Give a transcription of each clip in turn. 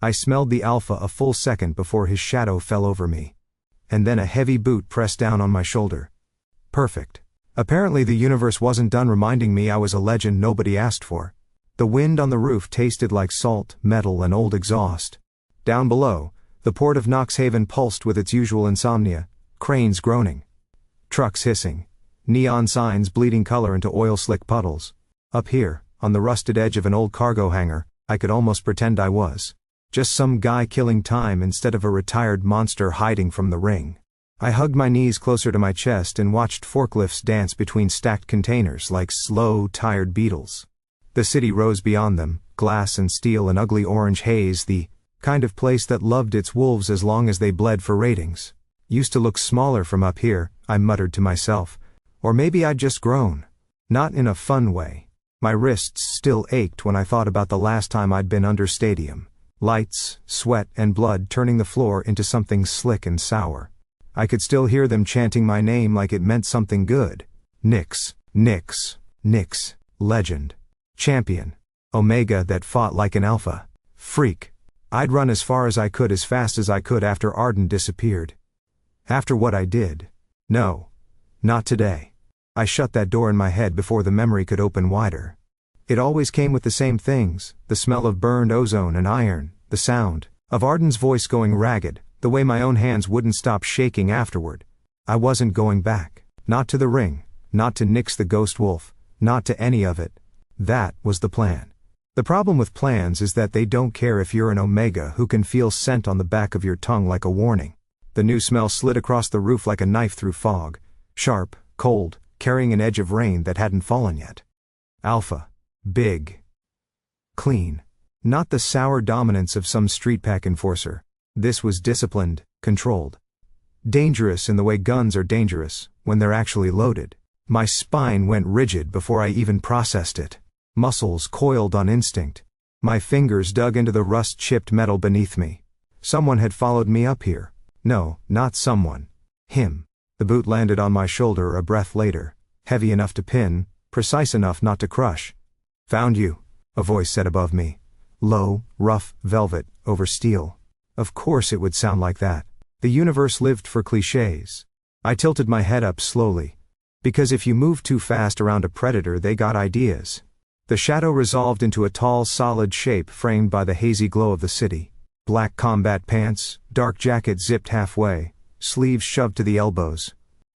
I smelled the alpha a full second before his shadow fell over me. And then a heavy boot pressed down on my shoulder. Perfect. Apparently the universe wasn't done reminding me I was a legend nobody asked for. The wind on the roof tasted like salt, metal, and old exhaust. Down below, the port of Knoxhaven pulsed with its usual insomnia, cranes groaning, trucks hissing, neon signs bleeding color into oil-slick puddles. Up here, on the rusted edge of an old cargo hangar, I could almost pretend I was just some guy killing time instead of a retired monster hiding from the ring. I hugged my knees closer to my chest and watched forklifts dance between stacked containers like slow, tired beetles. The city rose beyond them, glass and steel and ugly orange haze, the kind of place that loved its wolves as long as they bled for ratings. Used to look smaller from up here, I muttered to myself. Or maybe I'd just grown. Not in a fun way. My wrists still ached when I thought about the last time I'd been under stadium. Lights, sweat, and blood turning the floor into something slick and sour. I could still hear them chanting my name like it meant something good. Nyx, Nyx, Nyx, legend. Champion. Omega that fought like an alpha. Freak. I'd run as far as I could as fast as I could after Arden disappeared. After what I did. No. Not today. I shut that door in my head before the memory could open wider. It always came with the same things, the smell of burned ozone and iron, the sound of Arden's voice going ragged, the way my own hands wouldn't stop shaking afterward. I wasn't going back. Not to the ring, not to Nyx the ghost wolf, not to any of it. That was the plan. The problem with plans is that they don't care if you're an Omega who can feel scent on the back of your tongue like a warning. The new smell slid across the roof like a knife through fog. Sharp, cold, carrying an edge of rain that hadn't fallen yet. Alpha. Big. Clean. Not the sour dominance of some street pack enforcer. This was disciplined, controlled. Dangerous in the way guns are dangerous, when they're actually loaded. My spine went rigid before I even processed it. Muscles coiled on instinct. My fingers dug into the rust-chipped metal beneath me. Someone had followed me up here. No, not someone. Him. The boot landed on my shoulder a breath later, heavy enough to pin, precise enough not to crush. Found you, a voice said above me. Low, rough, velvet, over steel. Of course it would sound like that. The universe lived for clichés. I tilted my head up slowly. Because if you move too fast around a predator they got ideas. The shadow resolved into a tall solid shape framed by the hazy glow of the city. Black combat pants, dark jacket zipped halfway, sleeves shoved to the elbows.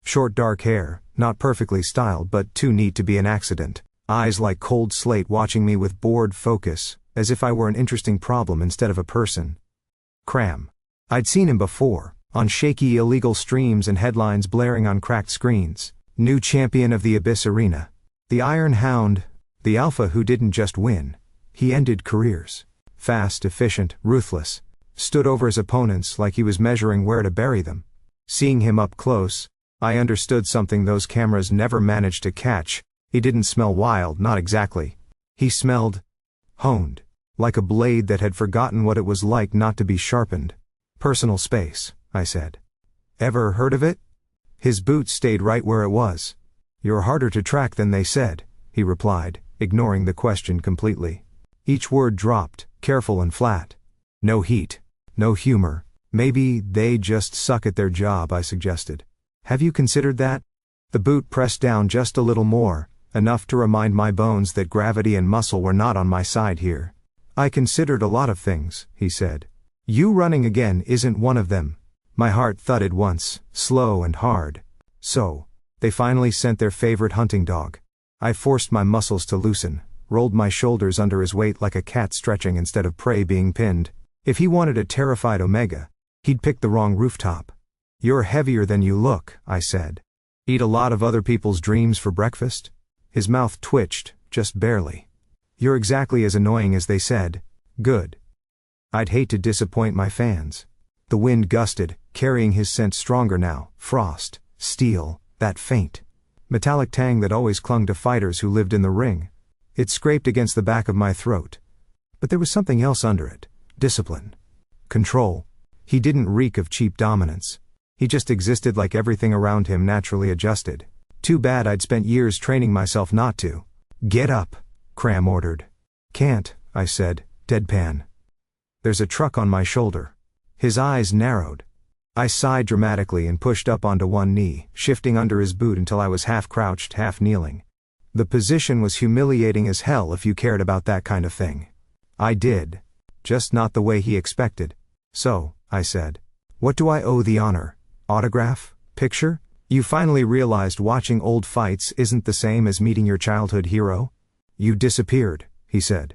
Short dark hair, not perfectly styled but too neat to be an accident. Eyes like cold slate watching me with bored focus, as if I were an interesting problem instead of a person. KRAM. I'd seen him before, on shaky illegal streams and headlines blaring on cracked screens. New champion of the Abyss Arena. The Iron Hound, the alpha who didn't just win. He ended careers. Fast, efficient, ruthless. Stood over his opponents like he was measuring where to bury them. Seeing him up close, I understood something those cameras never managed to catch. He didn't smell wild, not exactly. He smelled honed. Like a blade that had forgotten what it was like not to be sharpened. Personal space, I said. Ever heard of it? His boot stayed right where it was. You're harder to track than they said, he replied, ignoring the question completely. Each word dropped, careful and flat. No heat. No humor. Maybe they just suck at their job, I suggested. Have you considered that? The boot pressed down just a little more, enough to remind my bones that gravity and muscle were not on my side here. I considered a lot of things, he said. You running again isn't one of them. My heart thudded once, slow and hard. So, they finally sent their favorite hunting dog. I forced my muscles to loosen, rolled my shoulders under his weight like a cat stretching instead of prey being pinned. If he wanted a terrified Omega, he'd picked the wrong rooftop. You're heavier than you look, I said. Eat a lot of other people's dreams for breakfast? His mouth twitched, just barely. You're exactly as annoying as they said. Good. I'd hate to disappoint my fans. The wind gusted, carrying his scent stronger now. Frost, steel, that faint metallic tang that always clung to fighters who lived in the ring. It scraped against the back of my throat. But there was something else under it. Discipline. Control. He didn't reek of cheap dominance. He just existed like everything around him naturally adjusted. Too bad I'd spent years training myself not to. Get up, KRAM ordered. Can't, I said, deadpan. There's a truck on my shoulder. His eyes narrowed. I sighed dramatically and pushed up onto one knee, shifting under his boot until I was half crouched, half kneeling. The position was humiliating as hell if you cared about that kind of thing. I did. Just not the way he expected. So, I said. What do I owe the honor? Autograph? Picture? You finally realized watching old fights isn't the same as meeting your childhood hero? You disappeared, he said.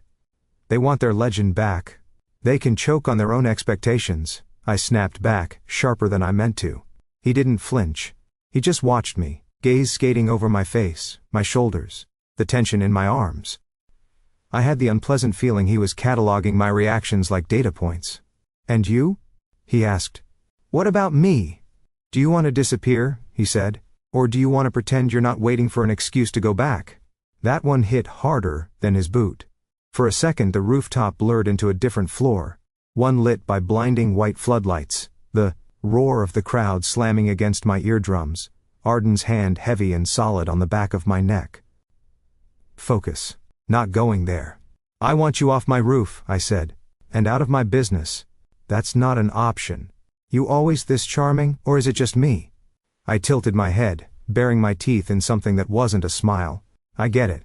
They want their legend back. They can choke on their own expectations, I snapped back, sharper than I meant to. He didn't flinch. He just watched me, gaze skating over my face, my shoulders, the tension in my arms. I had the unpleasant feeling he was cataloging my reactions like data points. And you? He asked. What about me? Do you want to disappear, he said, or do you want to pretend you're not waiting for an excuse to go back? That one hit harder than his boot. For a second the rooftop blurred into a different floor, one lit by blinding white floodlights, the roar of the crowd slamming against my eardrums, Arden's hand heavy and solid on the back of my neck. Focus. Not going there. I want you off my roof, I said, and out of my business. That's not an option. You always this charming, or is it just me? I tilted my head, baring my teeth in something that wasn't a smile. I get it.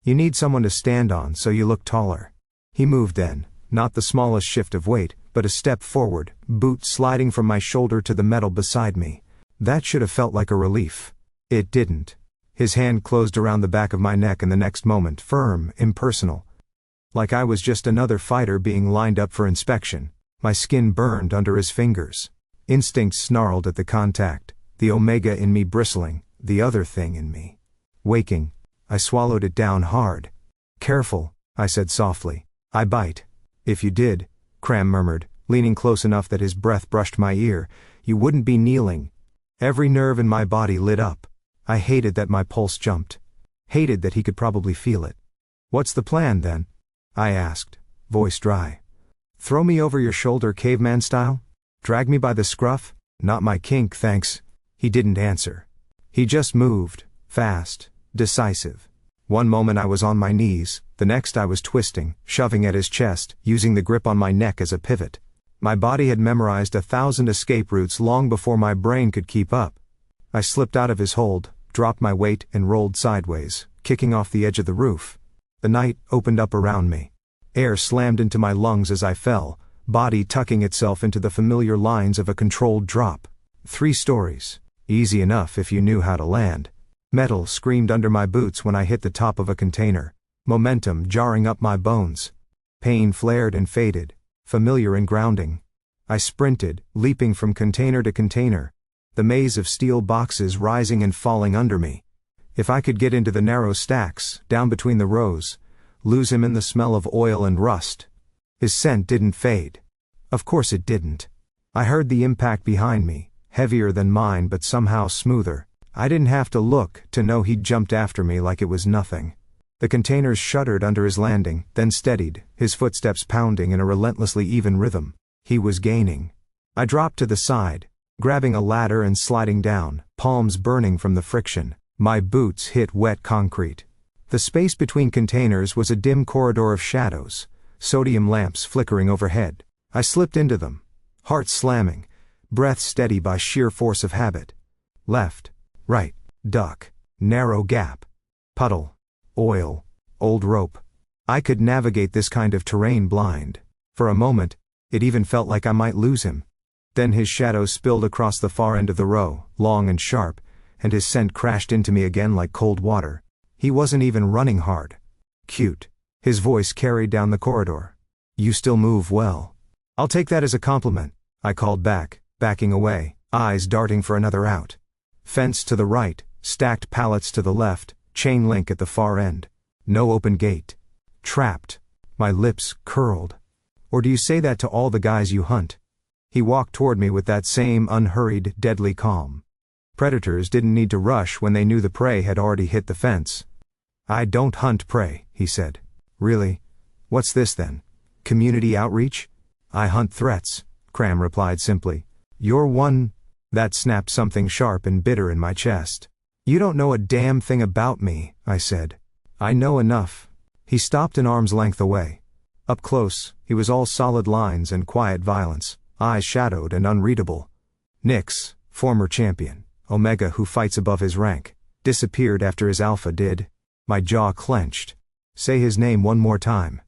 You need someone to stand on so you look taller. He moved then, not the smallest shift of weight, but a step forward, boot sliding from my shoulder to the metal beside me. That should have felt like a relief. It didn't. His hand closed around the back of my neck and the next moment, firm, impersonal. Like I was just another fighter being lined up for inspection. My skin burned under his fingers. Instincts snarled at the contact, the omega in me bristling, the other thing in me waking. I swallowed it down hard. Careful, I said softly. I bite. If you did, KRAM murmured, leaning close enough that his breath brushed my ear, you wouldn't be kneeling. Every nerve in my body lit up. I hated that my pulse jumped. Hated that he could probably feel it. What's the plan then? I asked, voice dry. Throw me over your shoulder caveman style? Drag me by the scruff? Not my kink, thanks. He didn't answer. He just moved, fast, decisive. One moment I was on my knees, the next I was twisting, shoving at his chest, using the grip on my neck as a pivot. My body had memorized 1,000 escape routes long before my brain could keep up. I slipped out of his hold, dropped my weight and rolled sideways, kicking off the edge of the roof. The night opened up around me. Air slammed into my lungs as I fell, body tucking itself into the familiar lines of a controlled drop. 3 stories. Easy enough if you knew how to land. Metal screamed under my boots when I hit the top of a container. Momentum jarring up my bones. Pain flared and faded, familiar and grounding. I sprinted, leaping from container to container. The maze of steel boxes rising and falling under me. If I could get into the narrow stacks, down between the rows, lose him in the smell of oil and rust. His scent didn't fade. Of course it didn't. I heard the impact behind me, heavier than mine but somehow smoother. I didn't have to look to know he'd jumped after me like it was nothing. The containers shuddered under his landing, then steadied, his footsteps pounding in a relentlessly even rhythm. He was gaining. I dropped to the side, grabbing a ladder and sliding down, palms burning from the friction. My boots hit wet concrete. The space between containers was a dim corridor of shadows, sodium lamps flickering overhead. I slipped into them, heart slamming, breath steady by sheer force of habit. Left, right, duck, narrow gap, puddle, oil, old rope. I could navigate this kind of terrain blind. For a moment, it even felt like I might lose him. Then his shadow spilled across the far end of the row, long and sharp, and his scent crashed into me again like cold water. He wasn't even running hard. Cute. His voice carried down the corridor. You still move well. I'll take that as a compliment, I called back, backing away, eyes darting for another out. Fence to the right, stacked pallets to the left, chain link at the far end. No open gate. Trapped. My lips curled. Or do you say that to all the guys you hunt? He walked toward me with that same unhurried, deadly calm. Predators didn't need to rush when they knew the prey had already hit the fence. I don't hunt prey, he said. Really? What's this then? Community outreach? I hunt threats, KRAM replied simply. You're one. That snapped something sharp and bitter in my chest. You don't know a damn thing about me, I said. I know enough. He stopped an arm's length away. Up close, he was all solid lines and quiet violence, eyes shadowed and unreadable. Nyx, former champion, Omega who fights above his rank, disappeared after his alpha did. My jaw clenched. Say his name one more time.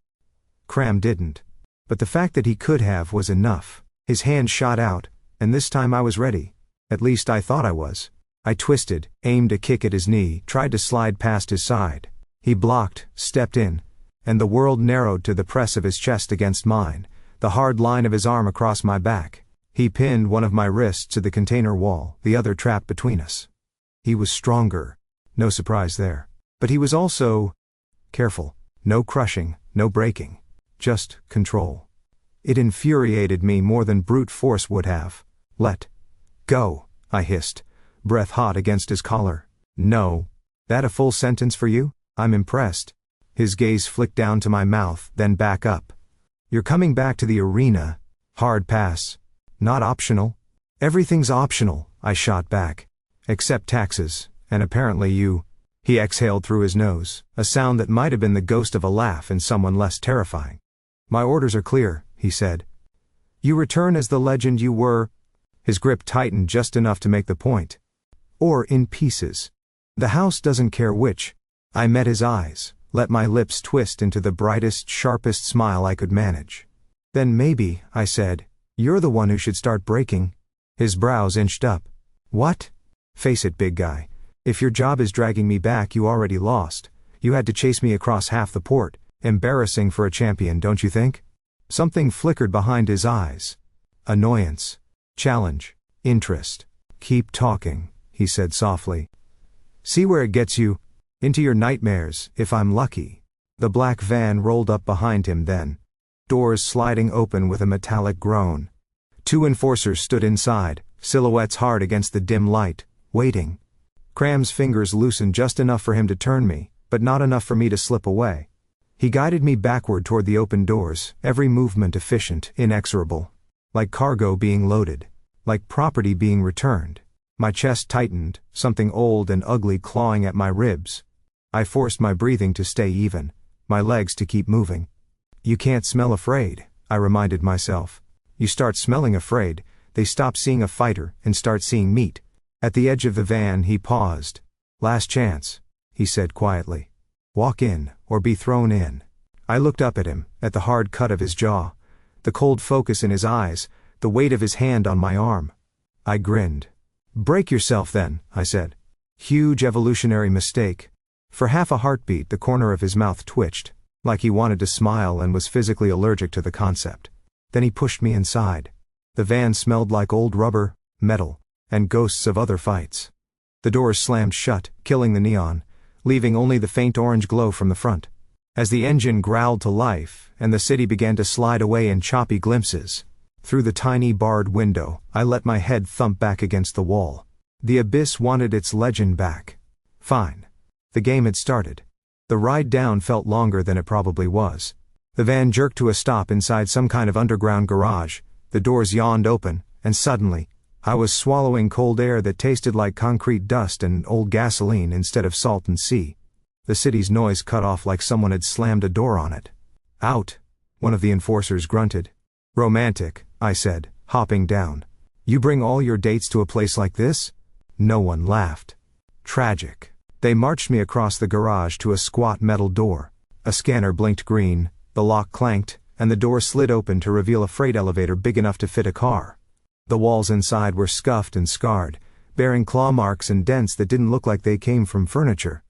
KRAM didn't. But the fact that he could have was enough. His hand shot out, and this time I was ready. At least I thought I was. I twisted, aimed a kick at his knee, tried to slide past his side. He blocked, stepped in, and the world narrowed to the press of his chest against mine, the hard line of his arm across my back. He pinned one of my wrists to the container wall, the other trapped between us. He was stronger. No surprise there. But he was also careful. No crushing, no breaking. Just control. It infuriated me more than brute force would have. Let go, I hissed, breath hot against his collar. No. That a full sentence for you? I'm impressed. His gaze flicked down to my mouth, then back up. You're coming back to the arena. Hard pass. Not optional. Everything's optional, I shot back. Except taxes, and apparently you. He exhaled through his nose, a sound that might have been the ghost of a laugh in someone less terrifying. My orders are clear, he said. You return as the legend you were. His grip tightened just enough to make the point. Or in pieces. The house doesn't care which. I met his eyes, let my lips twist into the brightest, sharpest smile I could manage. Then maybe, I said, you're the one who should start breaking. His brows inched up. What? Face it, big guy. If your job is dragging me back, you already lost. You had to chase me across half the port. Embarrassing for a champion, don't you think? Something flickered behind his eyes. Annoyance. Challenge. Interest. Keep talking, he said softly. See where it gets you? Into your nightmares, if I'm lucky. The black van rolled up behind him then. Doors sliding open with a metallic groan. 2 enforcers stood inside, silhouettes hard against the dim light, waiting. KRAM's fingers loosened just enough for him to turn me, but not enough for me to slip away. He guided me backward toward the open doors, every movement efficient, inexorable. Like cargo being loaded. Like property being returned. My chest tightened, something old and ugly clawing at my ribs. I forced my breathing to stay even, my legs to keep moving. You can't smell afraid, I reminded myself. You start smelling afraid, they stop seeing a fighter and start seeing meat. At the edge of the van he paused. Last chance, he said quietly. Walk in, or be thrown in. I looked up at him, at the hard cut of his jaw, the cold focus in his eyes, the weight of his hand on my arm. I grinned. Break yourself then, I said. Huge evolutionary mistake. For half a heartbeat the corner of his mouth twitched, like he wanted to smile and was physically allergic to the concept. Then he pushed me inside. The van smelled like old rubber, metal, and ghosts of other fights. The doors slammed shut, killing the neon, leaving only the faint orange glow from the front. As the engine growled to life, and the city began to slide away in choppy glimpses, through the tiny barred window, I let my head thump back against the wall. The abyss wanted its legend back. Fine. The game had started. The ride down felt longer than it probably was. The van jerked to a stop inside some kind of underground garage, the doors yawned open, and suddenly, I was swallowing cold air that tasted like concrete dust and old gasoline instead of salt and sea. The city's noise cut off like someone had slammed a door on it. Out, one of the enforcers grunted. Romantic, I said, hopping down. You bring all your dates to a place like this? No one laughed. Tragic. They marched me across the garage to a squat metal door. A scanner blinked green, the lock clanked, and the door slid open to reveal a freight elevator big enough to fit a car. The walls inside were scuffed and scarred, bearing claw marks and dents that didn't look like they came from furniture.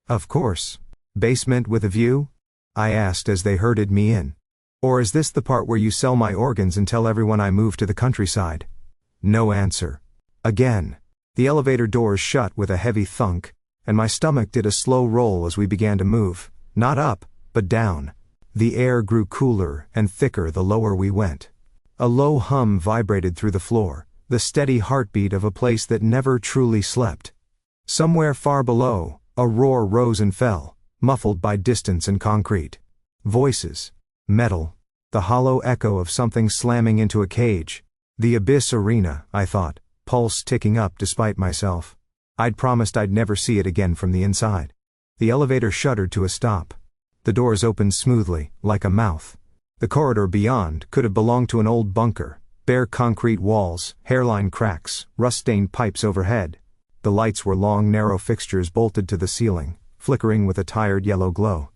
Of course. Basement with a view? I asked as they herded me in. Or is this the part where you sell my organs and tell everyone I moved to the countryside? No answer. Again. The elevator doors shut with a heavy thunk, and my stomach did a slow roll as we began to move, not up, but down. The air grew cooler and thicker the lower we went. A low hum vibrated through the floor, the steady heartbeat of a place that never truly slept. Somewhere far below, a roar rose and fell, muffled by distance and concrete. Voices. Metal. The hollow echo of something slamming into a cage. The abyss arena, I thought, pulse ticking up despite myself. I'd promised I'd never see it again from the inside. The elevator shuddered to a stop. The doors opened smoothly, like a mouth. The corridor beyond could have belonged to an old bunker. Bare concrete walls, hairline cracks, rust-stained pipes overhead. The lights were long narrow fixtures bolted to the ceiling, flickering with a tired yellow glow.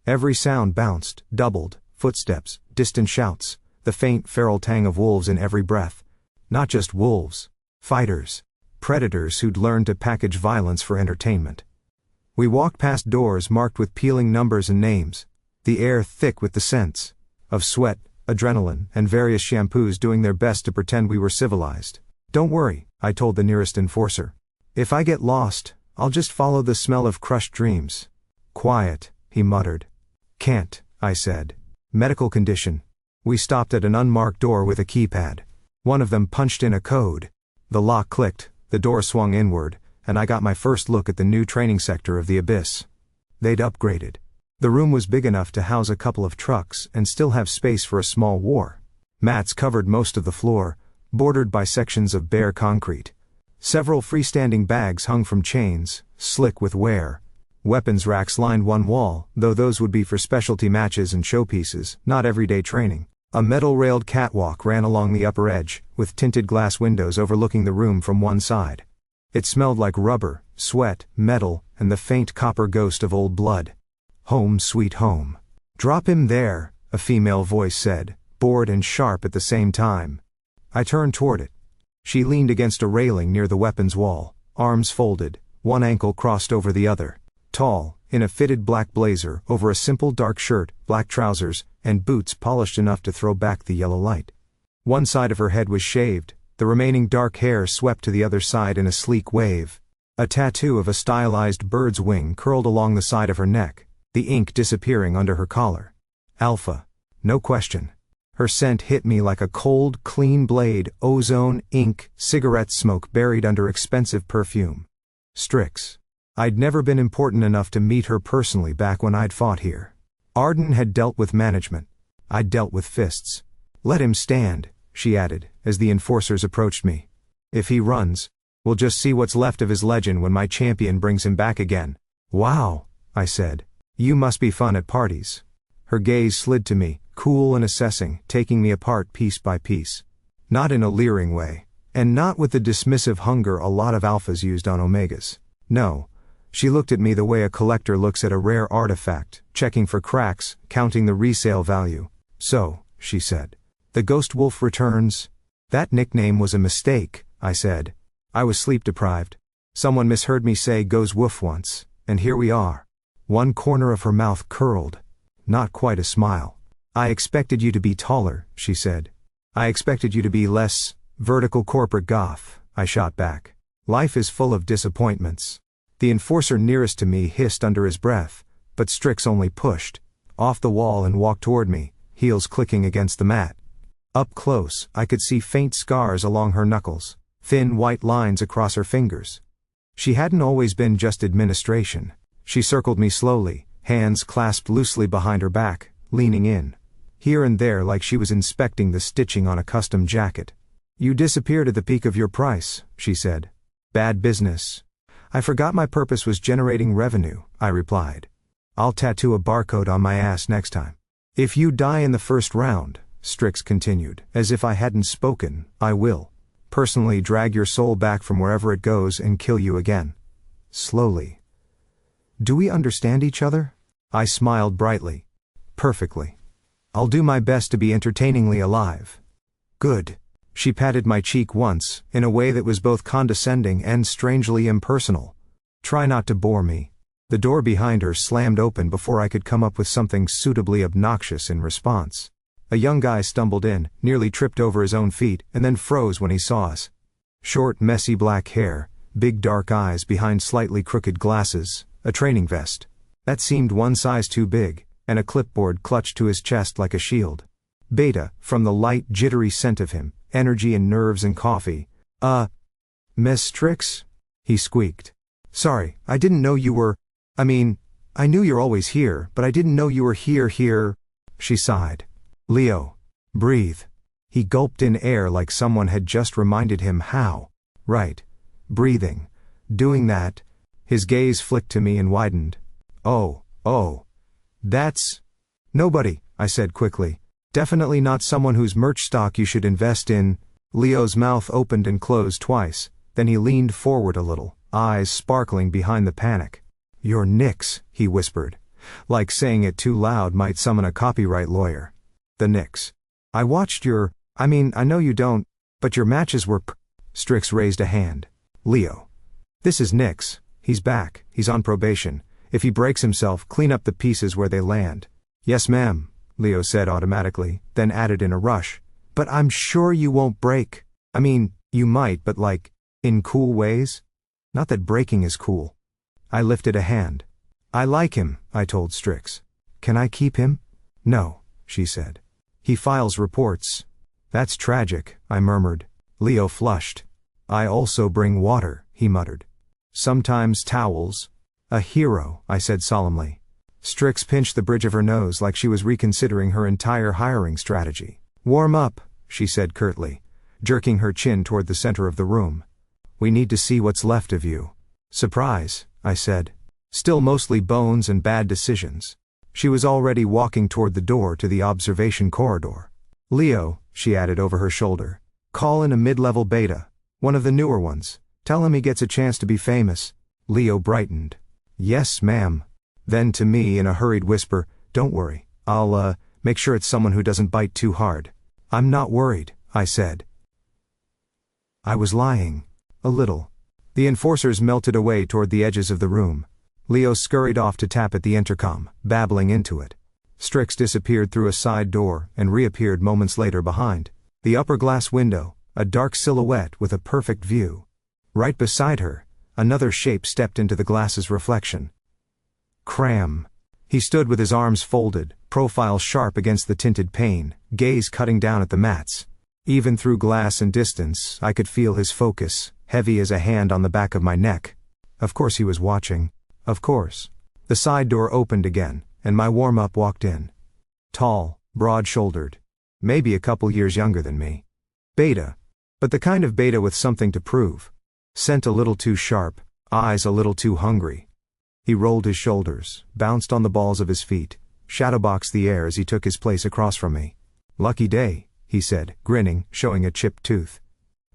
Every sound bounced, doubled, footsteps, distant shouts, the faint feral tang of wolves in every breath. Not just wolves. Fighters. Predators who'd learned to package violence for entertainment. We walked past doors marked with peeling numbers and names, the air thick with the scents of sweat, adrenaline, and various shampoos doing their best to pretend we were civilized. "Don't worry," I told the nearest enforcer. "If I get lost, I'll just follow the smell of crushed dreams." "Quiet," he muttered. "Can't," I said. "Medical condition." We stopped at an unmarked door with a keypad. One of them punched in a code. The lock clicked, the door swung inward, and I got my first look at the new training sector of the Abyss. They'd upgraded. The room was big enough to house a couple of trucks and still have space for a small war. Mats covered most of the floor, bordered by sections of bare concrete. Several freestanding bags hung from chains, slick with wear. Weapons racks lined one wall, though those would be for specialty matches and showpieces, not everyday training. A metal-railed catwalk ran along the upper edge, with tinted glass windows overlooking the room from one side. It smelled like rubber, sweat, metal, and the faint copper ghost of old blood. "Home sweet home." "Drop him there," a female voice said, bored and sharp at the same time. I turned toward it. She leaned against a railing near the weapons wall, arms folded, one ankle crossed over the other. Tall, in a fitted black blazer over a simple dark shirt, black trousers, and boots polished enough to throw back the yellow light. One side of her head was shaved, the remaining dark hair swept to the other side in a sleek wave. A tattoo of a stylized bird's wing curled along the side of her neck, the ink disappearing under her collar. Alpha. No question. Her scent hit me like a cold, clean blade, ozone, ink, cigarette smoke buried under expensive perfume. Strix. I'd never been important enough to meet her personally back when I'd fought here. Arden had dealt with management. I'd dealt with fists. "Let him stand," she added, as the enforcers approached me. "If he runs, we'll just see what's left of his legend when my champion brings him back again." "Wow," I said. "You must be fun at parties." Her gaze slid to me, cool and assessing, taking me apart piece by piece. Not in a leering way, and not with the dismissive hunger a lot of alphas used on omegas. No. She looked at me the way a collector looks at a rare artifact, checking for cracks, counting the resale value. "So," she said, "the ghost wolf returns?" "That nickname was a mistake," I said. I was sleep deprived. Someone misheard me say "goes woof" once, and here we are. One corner of her mouth curled. Not quite a smile. "I expected you to be taller," she said. "I expected you to be less vertical corporate goth," I shot back. "Life is full of disappointments." The enforcer nearest to me hissed under his breath, but Strix only pushed off the wall and walked toward me, heels clicking against the mat. Up close, I could see faint scars along her knuckles, thin white lines across her fingers. She hadn't always been just administration. She circled me slowly, hands clasped loosely behind her back, leaning in. Here and there like she was inspecting the stitching on a custom jacket. "You disappeared at the peak of your price," she said. "Bad business." "I forgot my purpose was generating revenue," I replied. "I'll tattoo a barcode on my ass next time." "If you die in the first round," Strix continued, as if I hadn't spoken, "I will personally drag your soul back from wherever it goes and kill you again." Slowly. "Do we understand each other?" I smiled brightly. "Perfectly. I'll do my best to be entertainingly alive." "Good." She patted my cheek once, in a way that was both condescending and strangely impersonal. "Try not to bore me." The door behind her slammed open before I could come up with something suitably obnoxious in response. A young guy stumbled in, nearly tripped over his own feet, and then froze when he saw us. Short, messy black hair, big dark eyes behind slightly crooked glasses, a training vest that seemed one size too big, and a clipboard clutched to his chest like a shield. Beta, from the light, jittery scent of him, energy and nerves and coffee. Miss Strix?" he squeaked. "Sorry, I didn't know you were, I knew you're always here, but I didn't know you were here." She sighed. "Leo. Breathe." He gulped in air like someone had just reminded him how. "Right. Breathing. Doing that." His gaze flicked to me and widened. Oh. That's..." "Nobody," I said quickly. Definitely not someone whose merch stock you should invest in. Leo's mouth opened and closed twice, then he leaned forward a little, eyes sparkling behind the panic. You're Nix, he whispered. Like saying it too loud might summon a copyright lawyer. The Nix. I watched I know you don't, but your matches were Strix raised a hand. Leo. This is Nix. He's back, he's on probation. If he breaks himself, clean up the pieces where they land. Yes ma'am, Leo said automatically, then added in a rush. But I'm sure you won't break. You might, but in cool ways? Not that breaking is cool. I lifted a hand. I like him, I told Strix. Can I keep him? No, she said. He files reports. That's tragic, I murmured. Leo flushed. I also bring water, he muttered. Sometimes towels. A hero, I said solemnly. Strix pinched the bridge of her nose like she was reconsidering her entire hiring strategy. Warm up, she said curtly, jerking her chin toward the center of the room. We need to see what's left of you. Surprise, I said. Still mostly bones and bad decisions. She was already walking toward the door to the observation corridor. Leo, she added over her shoulder. Call in a mid-level beta. One of the newer ones. Tell him he gets a chance to be famous. Leo brightened. Yes, ma'am. Then to me in a hurried whisper, don't worry. I'll, make sure it's someone who doesn't bite too hard. I'm not worried, I said. I was lying. A little. The enforcers melted away toward the edges of the room. Leo scurried off to tap at the intercom, babbling into it. Strix disappeared through a side door and reappeared moments later behind the upper glass window, a dark silhouette with a perfect view. Right beside her, another shape stepped into the glass's reflection. KRAM. He stood with his arms folded, profile sharp against the tinted pane, gaze cutting down at the mats. Even through glass and distance, I could feel his focus, heavy as a hand on the back of my neck. Of course he was watching. Of course. The side door opened again, and my warm-up walked in. Tall, broad-shouldered. Maybe a couple years younger than me. Beta. But the kind of beta with something to prove. Scent a little too sharp, eyes a little too hungry. He rolled his shoulders, bounced on the balls of his feet, shadowboxed the air as he took his place across from me. Lucky day, he said, grinning, showing a chipped tooth.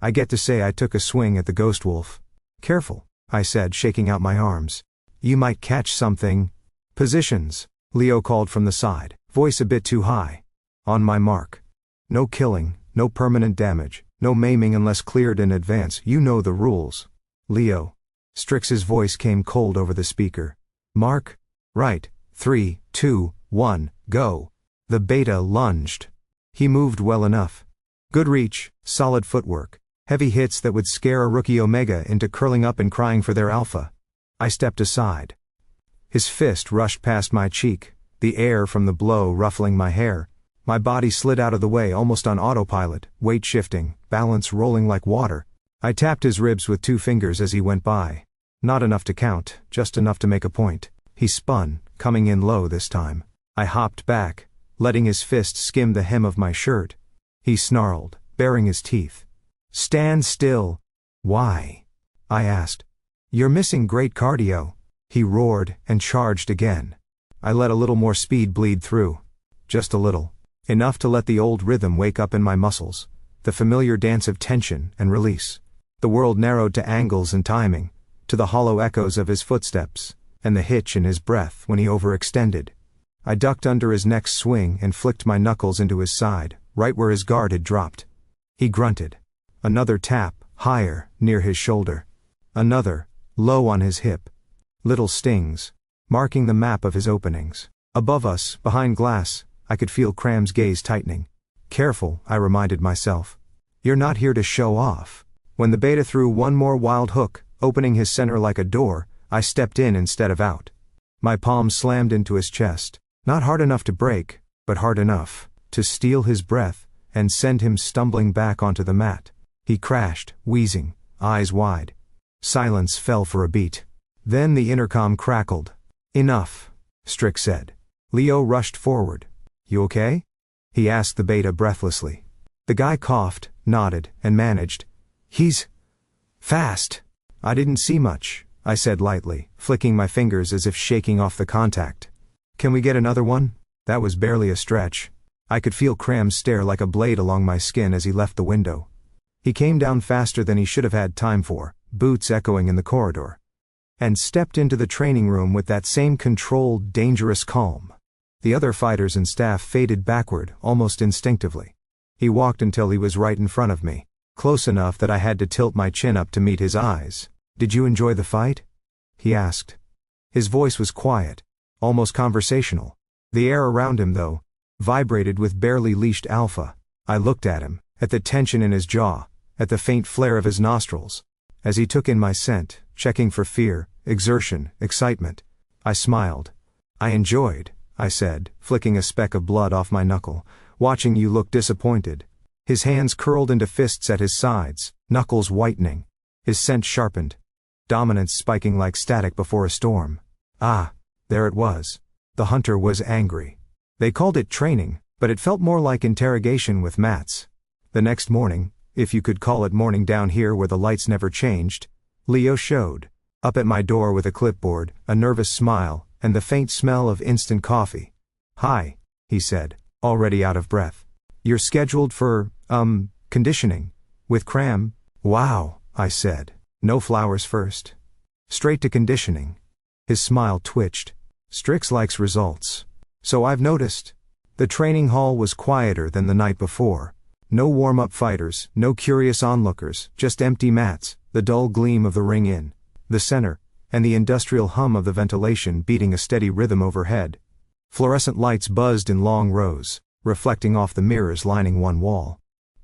I get to say I took a swing at the ghost wolf. Careful, I said, shaking out my arms. You might catch something. Positions, Leo called from the side, voice a bit too high. On my mark. No killing, no permanent damage, no maiming unless cleared in advance. You know the rules. Leo. Strix's voice came cold over the speaker. Mark? Right. 3, 2, 1, go. The beta lunged. He moved well enough. Good reach, solid footwork, heavy hits that would scare a rookie Omega into curling up and crying for their alpha. I stepped aside. His fist rushed past my cheek, the air from the blow ruffling my hair. My body slid out of the way almost on autopilot, weight shifting, balance rolling like water. I tapped his ribs with 2 fingers as he went by. Not enough to count, just enough to make a point. He spun, coming in low this time. I hopped back, letting his fist skim the hem of my shirt. He snarled, baring his teeth. Stand still. Why? I asked. You're missing great cardio. He roared and charged again. I let a little more speed bleed through. Just a little. Enough to let the old rhythm wake up in my muscles. The familiar dance of tension and release. The world narrowed to angles and timing, to the hollow echoes of his footsteps, and the hitch in his breath when he overextended. I ducked under his next swing and flicked my knuckles into his side, right where his guard had dropped. He grunted. Another tap, higher, near his shoulder. Another, low on his hip. Little stings, marking the map of his openings. Above us, behind glass, I could feel KRAM's gaze tightening. Careful, I reminded myself. You're not here to show off. When the beta threw one more wild hook, opening his center like a door, I stepped in instead of out. My palm slammed into his chest. Not hard enough to break, but hard enough to steal his breath and send him stumbling back onto the mat. He crashed, wheezing, eyes wide. Silence fell for a beat. Then the intercom crackled. Enough, Strix said. Leo rushed forward. You okay? He asked the beta breathlessly. The guy coughed, nodded, and managed. He's fast. I didn't see much, I said lightly, flicking my fingers as if shaking off the contact. Can we get another one? That was barely a stretch. I could feel KRAM's stare like a blade along my skin as he left the window. He came down faster than he should have had time for, boots echoing in the corridor, and stepped into the training room with that same controlled, dangerous calm. The other fighters and staff faded backward, almost instinctively. He walked until he was right in front of me, close enough that I had to tilt my chin up to meet his eyes. "Did you enjoy the fight?" he asked. His voice was quiet, almost conversational. The air around him, though, vibrated with barely leashed alpha. I looked at him, at the tension in his jaw, at the faint flare of his nostrils. As he took in my scent, checking for fear, exertion, excitement, I smiled. "I enjoyed," I said, flicking a speck of blood off my knuckle, "watching you look disappointed." His hands curled into fists at his sides, knuckles whitening. His scent sharpened, dominance spiking like static before a storm. Ah, there it was. The hunter was angry. They called it training, but it felt more like interrogation with mats. The next morning, if you could call it morning down here where the lights never changed, Leo showed up at my door with a clipboard, a nervous smile, and the faint smell of instant coffee. "Hi," he said, already out of breath. "You're scheduled for, conditioning with KRAM?" "Wow," I said. "No flowers first. Straight to conditioning." His smile twitched. "Strix likes results. So I've noticed." The training hall was quieter than the night before. No warm-up fighters, no curious onlookers, just empty mats, the dull gleam of the ring in the center, and the industrial hum of the ventilation beating a steady rhythm overhead. Fluorescent lights buzzed in long rows, reflecting off the mirrors lining one wall.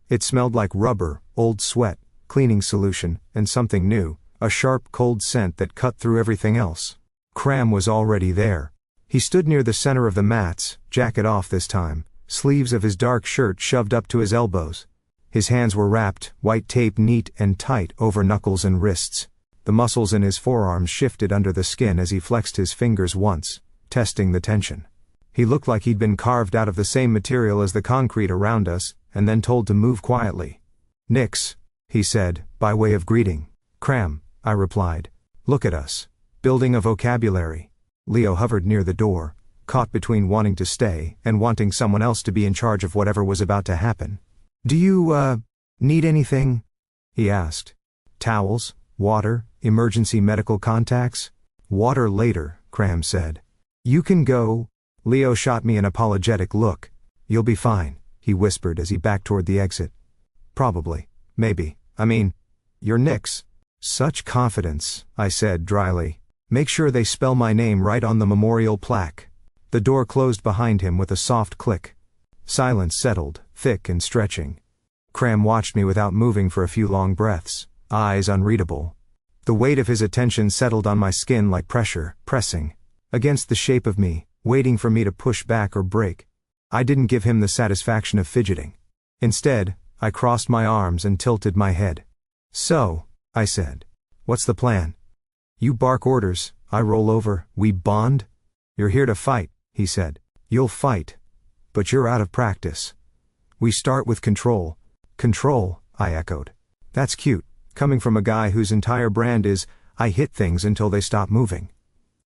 It smelled like rubber, old sweat, cleaning solution, and something new, a sharp, cold scent that cut through everything else. KRAM was already there. He stood near the center of the mats, jacket off this time, sleeves of his dark shirt shoved up to his elbows. His hands were wrapped, white tape neat and tight over knuckles and wrists. The muscles in his forearms shifted under the skin as he flexed his fingers once, testing the tension. He looked like he'd been carved out of the same material as the concrete around us, and then told to move quietly. "Nix," he said, by way of greeting. "KRAM," I replied. "Look at us. Building a vocabulary." Leo hovered near the door, caught between wanting to stay and wanting someone else to be in charge of whatever was about to happen. "Do you, need anything?" he asked. "Towels, water, emergency medical contacts?" "Water later," KRAM said. "You can go." Leo shot me an apologetic look. "You'll be fine," he whispered as he backed toward the exit. "Probably. Maybe. I mean, you're Nix." "Such confidence," I said dryly. "Make sure they spell my name right on the memorial plaque." The door closed behind him with a soft click. Silence settled, thick and stretching. KRAM watched me without moving for a few long breaths, eyes unreadable. The weight of his attention settled on my skin like pressure, pressing against the shape of me, waiting for me to push back or break. I didn't give him the satisfaction of fidgeting. Instead, I crossed my arms and tilted my head. "So," I said, "what's the plan?" "You bark orders, I roll over, we bond?" "You're here to fight," he said. "You'll fight. But you're out of practice. We start with control." "Control," I echoed. "That's cute, coming from a guy whose entire brand is, I hit things until they stop moving."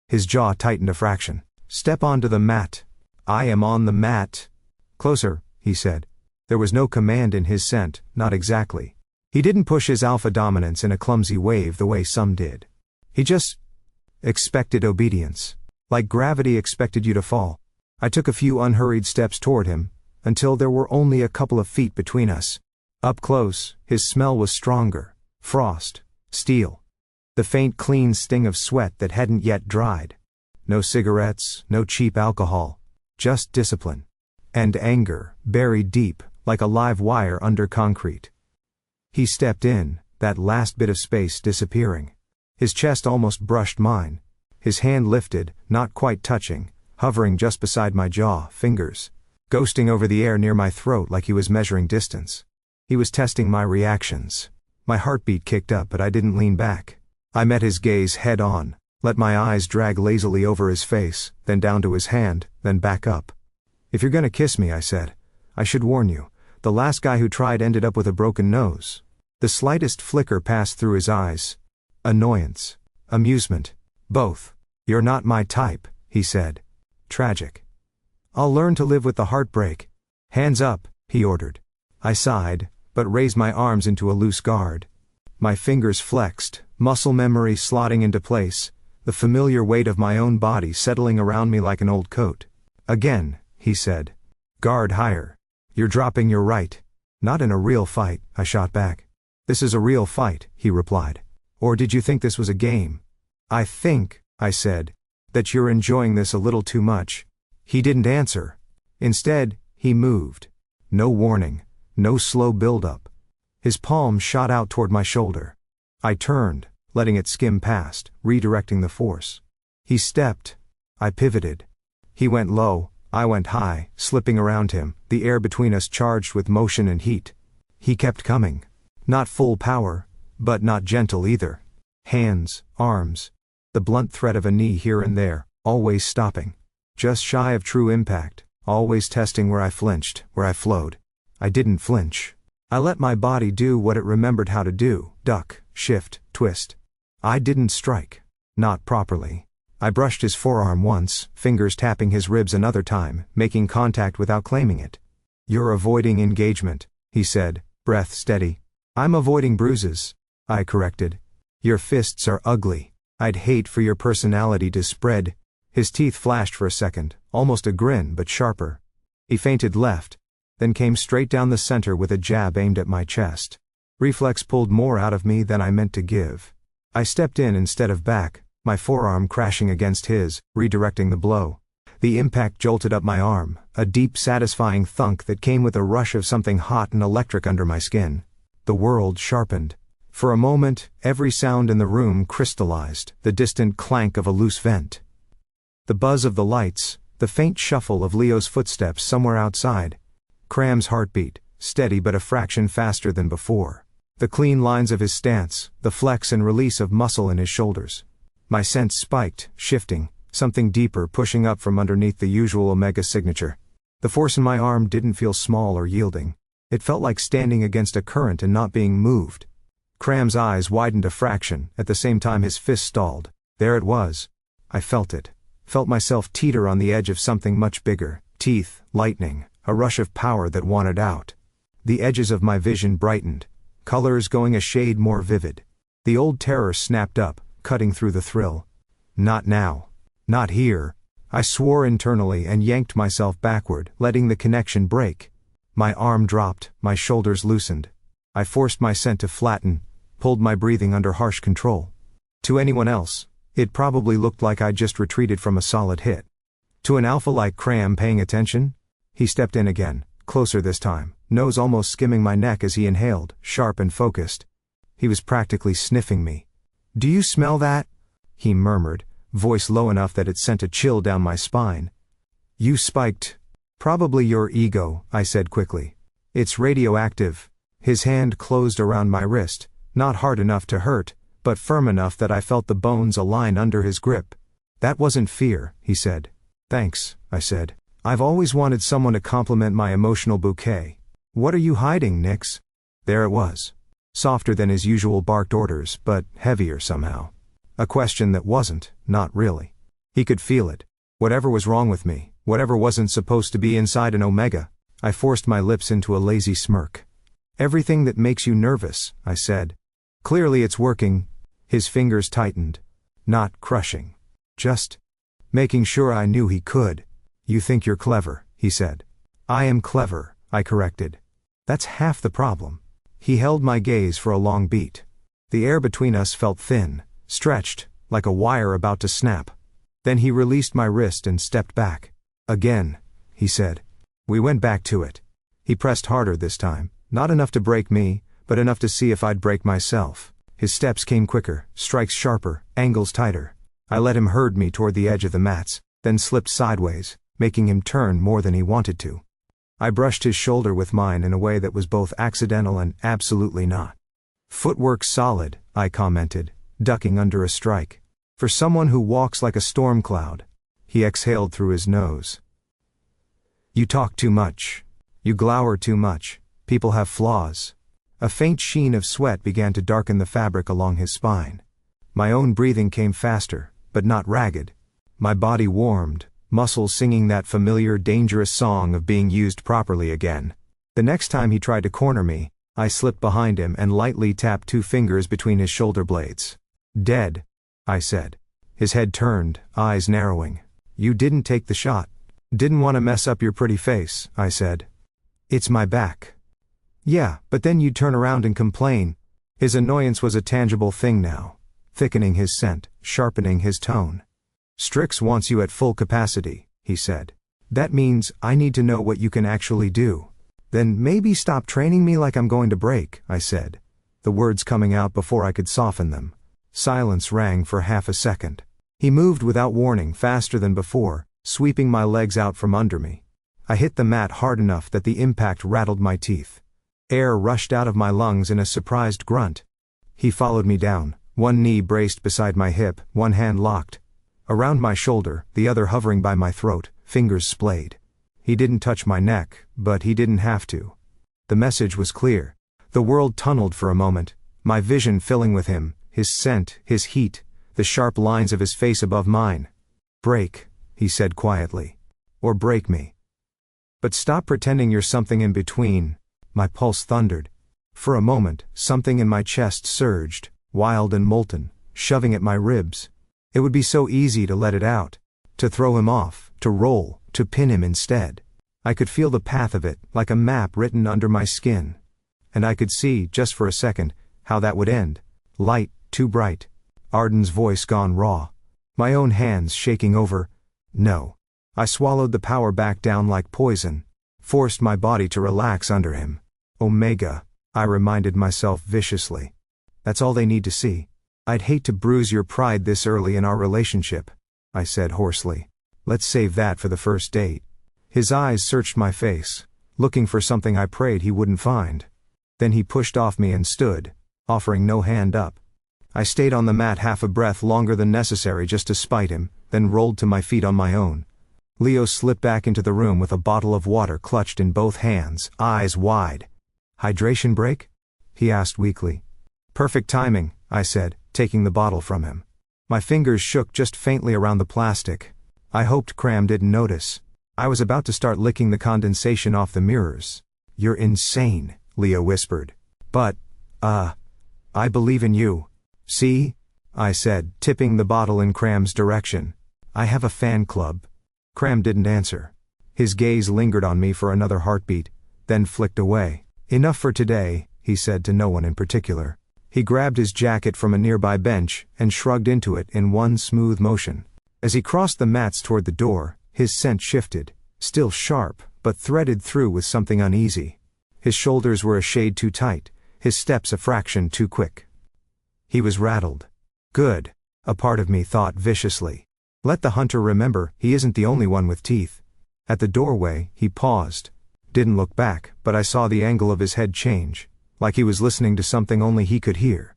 His jaw tightened a fraction. "Step onto the mat." "I am on the mat." "Closer," he said. There was no command in his scent, not exactly. He didn't push his alpha dominance in a clumsy wave the way some did. He just expected obedience. Like gravity expected you to fall. I took a few unhurried steps toward him, until there were only a couple of feet between us. Up close, his smell was stronger. Frost. Steel. The faint clean sting of sweat that hadn't yet dried. No cigarettes, no cheap alcohol. Just discipline. And anger, buried deep, like a live wire under concrete. He stepped in, that last bit of space disappearing. His chest almost brushed mine. His hand lifted, not quite touching, hovering just beside my jaw, fingers ghosting over the air near my throat like he was measuring distance. He was testing my reactions. My heartbeat kicked up, but I didn't lean back. I met his gaze head on, let my eyes drag lazily over his face, then down to his hand, then back up. "If you're gonna kiss me," I said, "I should warn you, the last guy who tried ended up with a broken nose." The slightest flicker passed through his eyes. Annoyance. Amusement. Both. "You're not my type," he said. Tragic. "I'll learn to live with the heartbreak." Hands up, he ordered. I sighed, but raised my arms into a loose guard. My fingers flexed, muscle memory slotting into place, the familiar weight of my own body settling around me like an old coat. Again, he said. Guard higher. You're dropping your right. Not in a real fight, I shot back. This is a real fight, he replied. Or did you think this was a game? I think, I said, that you're enjoying this a little too much. He didn't answer. Instead, he moved. No warning, no slow build-up. His palm shot out toward my shoulder. I turned, letting it skim past, redirecting the force. He stepped. I pivoted. He went low, I went high, slipping around him, the air between us charged with motion and heat. He kept coming. Not full power, but not gentle either. Hands, arms. The blunt threat of a knee here and there, always stopping. Just shy of true impact, always testing where I flinched, where I flowed. I didn't flinch. I let my body do what it remembered how to do, duck, shift, twist. I didn't strike. Not properly. I brushed his forearm once, fingers tapping his ribs another time, making contact without claiming it. You're avoiding engagement, he said, breath steady. I'm avoiding bruises, I corrected. Your fists are ugly. I'd hate for your personality to spread. His teeth flashed for a second, almost a grin but sharper. He feinted left, then came straight down the center with a jab aimed at my chest. Reflex pulled more out of me than I meant to give. I stepped in instead of back, my forearm crashing against his, redirecting the blow. The impact jolted up my arm, a deep satisfying thunk that came with a rush of something hot and electric under my skin. The world sharpened. For a moment, every sound in the room crystallized, the distant clank of a loose vent. The buzz of the lights, the faint shuffle of Leo's footsteps somewhere outside. KRAM's heartbeat, steady but a fraction faster than before. The clean lines of his stance, the flex and release of muscle in his shoulders. My sense spiked, shifting, something deeper pushing up from underneath the usual Omega signature. The force in my arm didn't feel small or yielding. It felt like standing against a current and not being moved. KRAM's eyes widened a fraction, at the same time his fist stalled. There it was. I felt it. Felt myself teeter on the edge of something much bigger. Teeth, lightning, a rush of power that wanted out. The edges of my vision brightened, colors going a shade more vivid. The old terror snapped up, cutting through the thrill. Not now. Not here. I swore internally and yanked myself backward, letting the connection break. My arm dropped, my shoulders loosened. I forced my scent to flatten, pulled my breathing under harsh control. To anyone else, it probably looked like I'd just retreated from a solid hit. To an alpha like KRAM paying attention? He stepped in again, closer this time, nose almost skimming my neck as he inhaled, sharp and focused. He was practically sniffing me. Do you smell that? He murmured, voice low enough that it sent a chill down my spine. You spiked. Probably your ego, I said quickly. It's radioactive. His hand closed around my wrist, not hard enough to hurt, but firm enough that I felt the bones align under his grip. That wasn't fear, he said. Thanks, I said. I've always wanted someone to compliment my emotional bouquet. What are you hiding, Nix? There it was. Softer than his usual barked orders, but heavier somehow. A question that wasn't, not really. He could feel it. Whatever was wrong with me, whatever wasn't supposed to be inside an Omega. I forced my lips into a lazy smirk. Everything that makes you nervous, I said. Clearly it's working. His fingers tightened. Not crushing. Just making sure I knew he could. You think you're clever, he said. I am clever, I corrected. That's half the problem. He held my gaze for a long beat. The air between us felt thin, stretched, like a wire about to snap. Then he released my wrist and stepped back. Again, he said. We went back to it. He pressed harder this time, not enough to break me, but enough to see if I'd break myself. His steps came quicker, strikes sharper, angles tighter. I let him herd me toward the edge of the mats, then slipped sideways, making him turn more than he wanted to. I brushed his shoulder with mine in a way that was both accidental and absolutely not. Footwork solid, I commented, ducking under a strike. For someone who walks like a storm cloud. He exhaled through his nose. You talk too much. You glower too much. People have flaws. A faint sheen of sweat began to darken the fabric along his spine. My own breathing came faster, but not ragged. My body warmed, muscles singing that familiar, dangerous song of being used properly again. The next time he tried to corner me, I slipped behind him and lightly tapped 2 fingers between his shoulder blades. Dead, I said. His head turned, eyes narrowing. You didn't take the shot. Didn't want to mess up your pretty face, I said. It's my back. Yeah, but then you'd turn around and complain. His annoyance was a tangible thing now, thickening his scent, sharpening his tone. Strix wants you at full capacity, he said. That means I need to know what you can actually do. Then maybe stop training me like I'm going to break, I said, the words coming out before I could soften them. Silence rang for half a second. He moved without warning, faster than before, sweeping my legs out from under me. I hit the mat hard enough that the impact rattled my teeth. Air rushed out of my lungs in a surprised grunt. He followed me down, one knee braced beside my hip, one hand locked around my shoulder, the other hovering by my throat, fingers splayed. He didn't touch my neck, but he didn't have to. The message was clear. The world tunneled for a moment, my vision filling with him, his scent, his heat, the sharp lines of his face above mine. Break, he said quietly. Or break me. But stop pretending you're something in between. My pulse thundered. For a moment, something in my chest surged, wild and molten, shoving at my ribs. It would be so easy to let it out. To throw him off, to roll, to pin him instead. I could feel the path of it, like a map written under my skin. And I could see, just for a second, how that would end. Light, too bright. Arden's voice gone raw. My own hands shaking over. No. I swallowed the power back down like poison. Forced my body to relax under him. Omega, I reminded myself viciously. That's all they need to see. I'd hate to bruise your pride this early in our relationship, I said hoarsely. Let's save that for the first date. His eyes searched my face, looking for something I prayed he wouldn't find. Then he pushed off me and stood, offering no hand up. I stayed on the mat half a breath longer than necessary just to spite him, then rolled to my feet on my own. Leo slipped back into the room with a bottle of water clutched in both hands, eyes wide. Hydration break? He asked weakly. Perfect timing, I said, taking the bottle from him. My fingers shook just faintly around the plastic. I hoped KRAM didn't notice. I was about to start licking the condensation off the mirrors. You're insane, Leo whispered. But, I believe in you. See? I said, tipping the bottle in KRAM's direction. I have a fan club. KRAM didn't answer. His gaze lingered on me for another heartbeat, then flicked away. Enough for today, he said to no one in particular. He grabbed his jacket from a nearby bench and shrugged into it in one smooth motion. As he crossed the mats toward the door, his scent shifted, still sharp, but threaded through with something uneasy. His shoulders were a shade too tight, his steps a fraction too quick. He was rattled. Good, a part of me thought viciously. Let the hunter remember, he isn't the only one with teeth. At the doorway, he paused. Didn't look back, but I saw the angle of his head change, like he was listening to something only he could hear.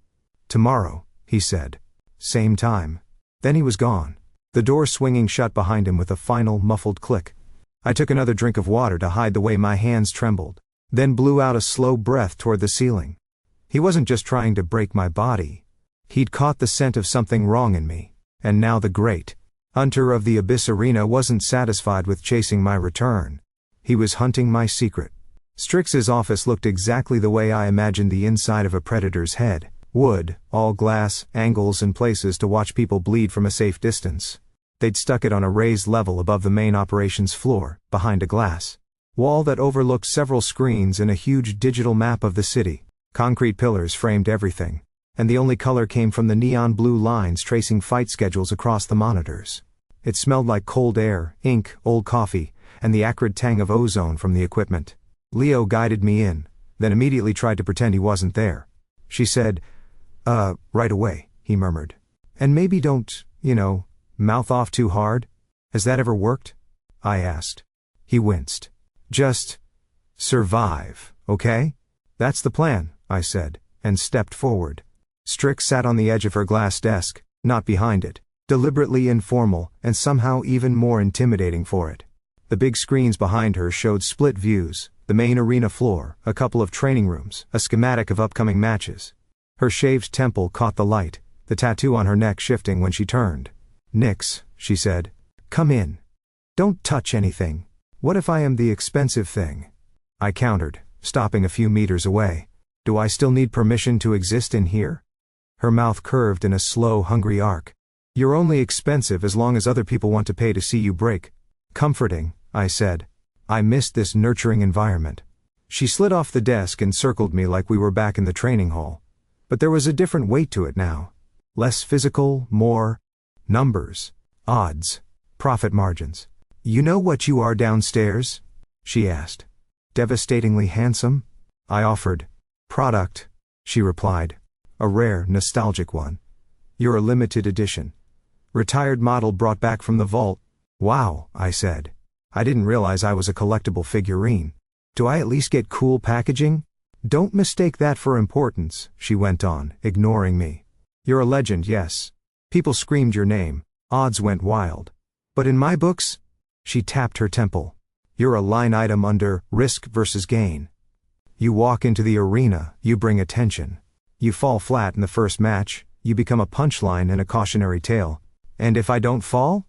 Tomorrow, he said. Same time. Then he was gone, the door swinging shut behind him with a final muffled click. I took another drink of water to hide the way my hands trembled, then blew out a slow breath toward the ceiling. He wasn't just trying to break my body. He'd caught the scent of something wrong in me, and now the great hunter of the Abyss Arena wasn't satisfied with chasing my return. He was hunting my secret. Strix's office looked exactly the way I imagined the inside of a predator's head. Wood, all glass, angles and places to watch people bleed from a safe distance. They'd stuck it on a raised level above the main operations floor, behind a glass wall that overlooked several screens and a huge digital map of the city. Concrete pillars framed everything, and the only color came from the neon blue lines tracing fight schedules across the monitors. It smelled like cold air, ink, old coffee, and the acrid tang of ozone from the equipment. Leo guided me in, then immediately tried to pretend he wasn't there. She said, right away, he murmured. And maybe don't, mouth off too hard? Has that ever worked? I asked. He winced. Just survive, okay? That's the plan, I said, and stepped forward. Strix sat on the edge of her glass desk, not behind it, deliberately informal and somehow even more intimidating for it. The big screens behind her showed split views, the main arena floor, a couple of training rooms, a schematic of upcoming matches. Her shaved temple caught the light, the tattoo on her neck shifting when she turned. Nix, she said. Come in. Don't touch anything. What if I am the expensive thing? I countered, stopping a few meters away. Do I still need permission to exist in here? Her mouth curved in a slow, hungry arc. You're only expensive as long as other people want to pay to see you break. Comforting, I said. I missed this nurturing environment. She slid off the desk and circled me like we were back in the training hall. But there was a different weight to it now. Less physical, more numbers, odds, profit margins. You know what you are downstairs? She asked. Devastatingly handsome? I offered. Product, she replied. A rare, nostalgic one. You're a limited edition. Retired model brought back from the vault. Wow, I said. I didn't realize I was a collectible figurine. Do I at least get cool packaging? Don't mistake that for importance, she went on, ignoring me. You're a legend, yes. People screamed your name. Odds went wild. But in my books? She tapped her temple. You're a line item under risk versus gain. You walk into the arena, you bring attention. You fall flat in the first match, you become a punchline and a cautionary tale. And if I don't fall?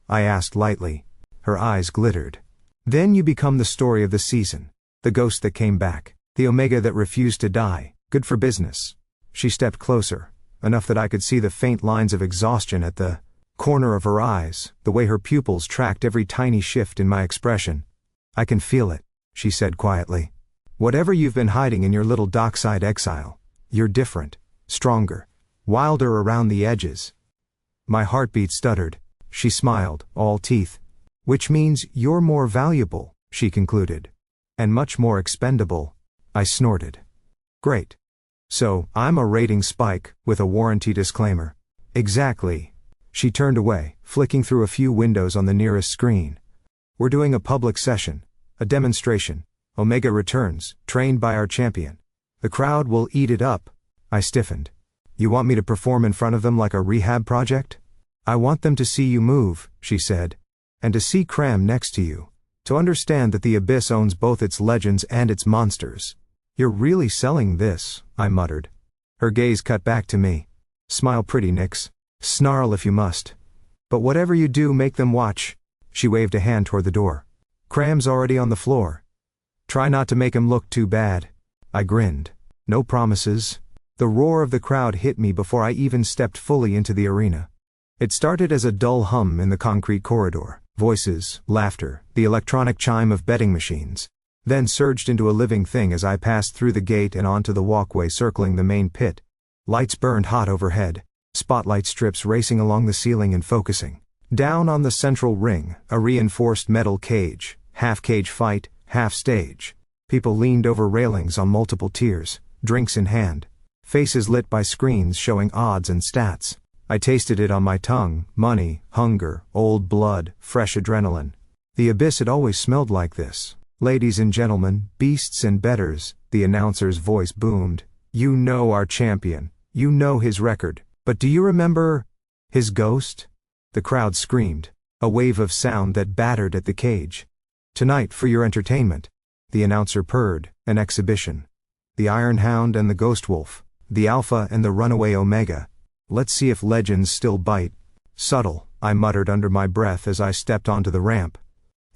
I asked lightly. Her eyes glittered. Then you become the story of the season. The ghost that came back. The omega that refused to die. Good for business. She stepped closer, enough that I could see the faint lines of exhaustion at the corner of her eyes, the way her pupils tracked every tiny shift in my expression. I can feel it, she said quietly. Whatever you've been hiding in your little dockside exile, you're different, stronger, wilder around the edges. My heartbeat stuttered. She smiled, all teeth. Which means you're more valuable, she concluded. And much more expendable. I snorted. Great. So, I'm a rating spike, with a warranty disclaimer. Exactly. She turned away, flicking through a few windows on the nearest screen. We're doing a public session. A demonstration. Omega returns, trained by our champion. The crowd will eat it up. I stiffened. You want me to perform in front of them like a rehab project? I want them to see you move, she said. And to see KRAM next to you. To understand that the abyss owns both its legends and its monsters. You're really selling this, I muttered. Her gaze cut back to me. Smile pretty, Nix. Snarl if you must. But whatever you do, make them watch. She waved a hand toward the door. KRAM's already on the floor. Try not to make him look too bad. I grinned. No promises. The roar of the crowd hit me before I even stepped fully into the arena. It started as a dull hum in the concrete corridor. Voices, laughter, the electronic chime of betting machines. Then surged into a living thing as I passed through the gate and onto the walkway circling the main pit. Lights burned hot overhead. Spotlight strips racing along the ceiling and focusing. Down on the central ring, a reinforced metal cage. Half cage fight, half stage. People leaned over railings on multiple tiers, drinks in hand. Faces lit by screens showing odds and stats. I tasted it on my tongue, money, hunger, old blood, fresh adrenaline. The abyss had always smelled like this. Ladies and gentlemen, beasts and betters, the announcer's voice boomed. You know our champion. You know his record. But do you remember his ghost? The crowd screamed, a wave of sound that battered at the cage. Tonight for your entertainment. The announcer purred, an exhibition. The Iron Hound and the Ghost Wolf. The Alpha and the Runaway Omega. Let's see if legends still bite. Subtle, I muttered under my breath as I stepped onto the ramp.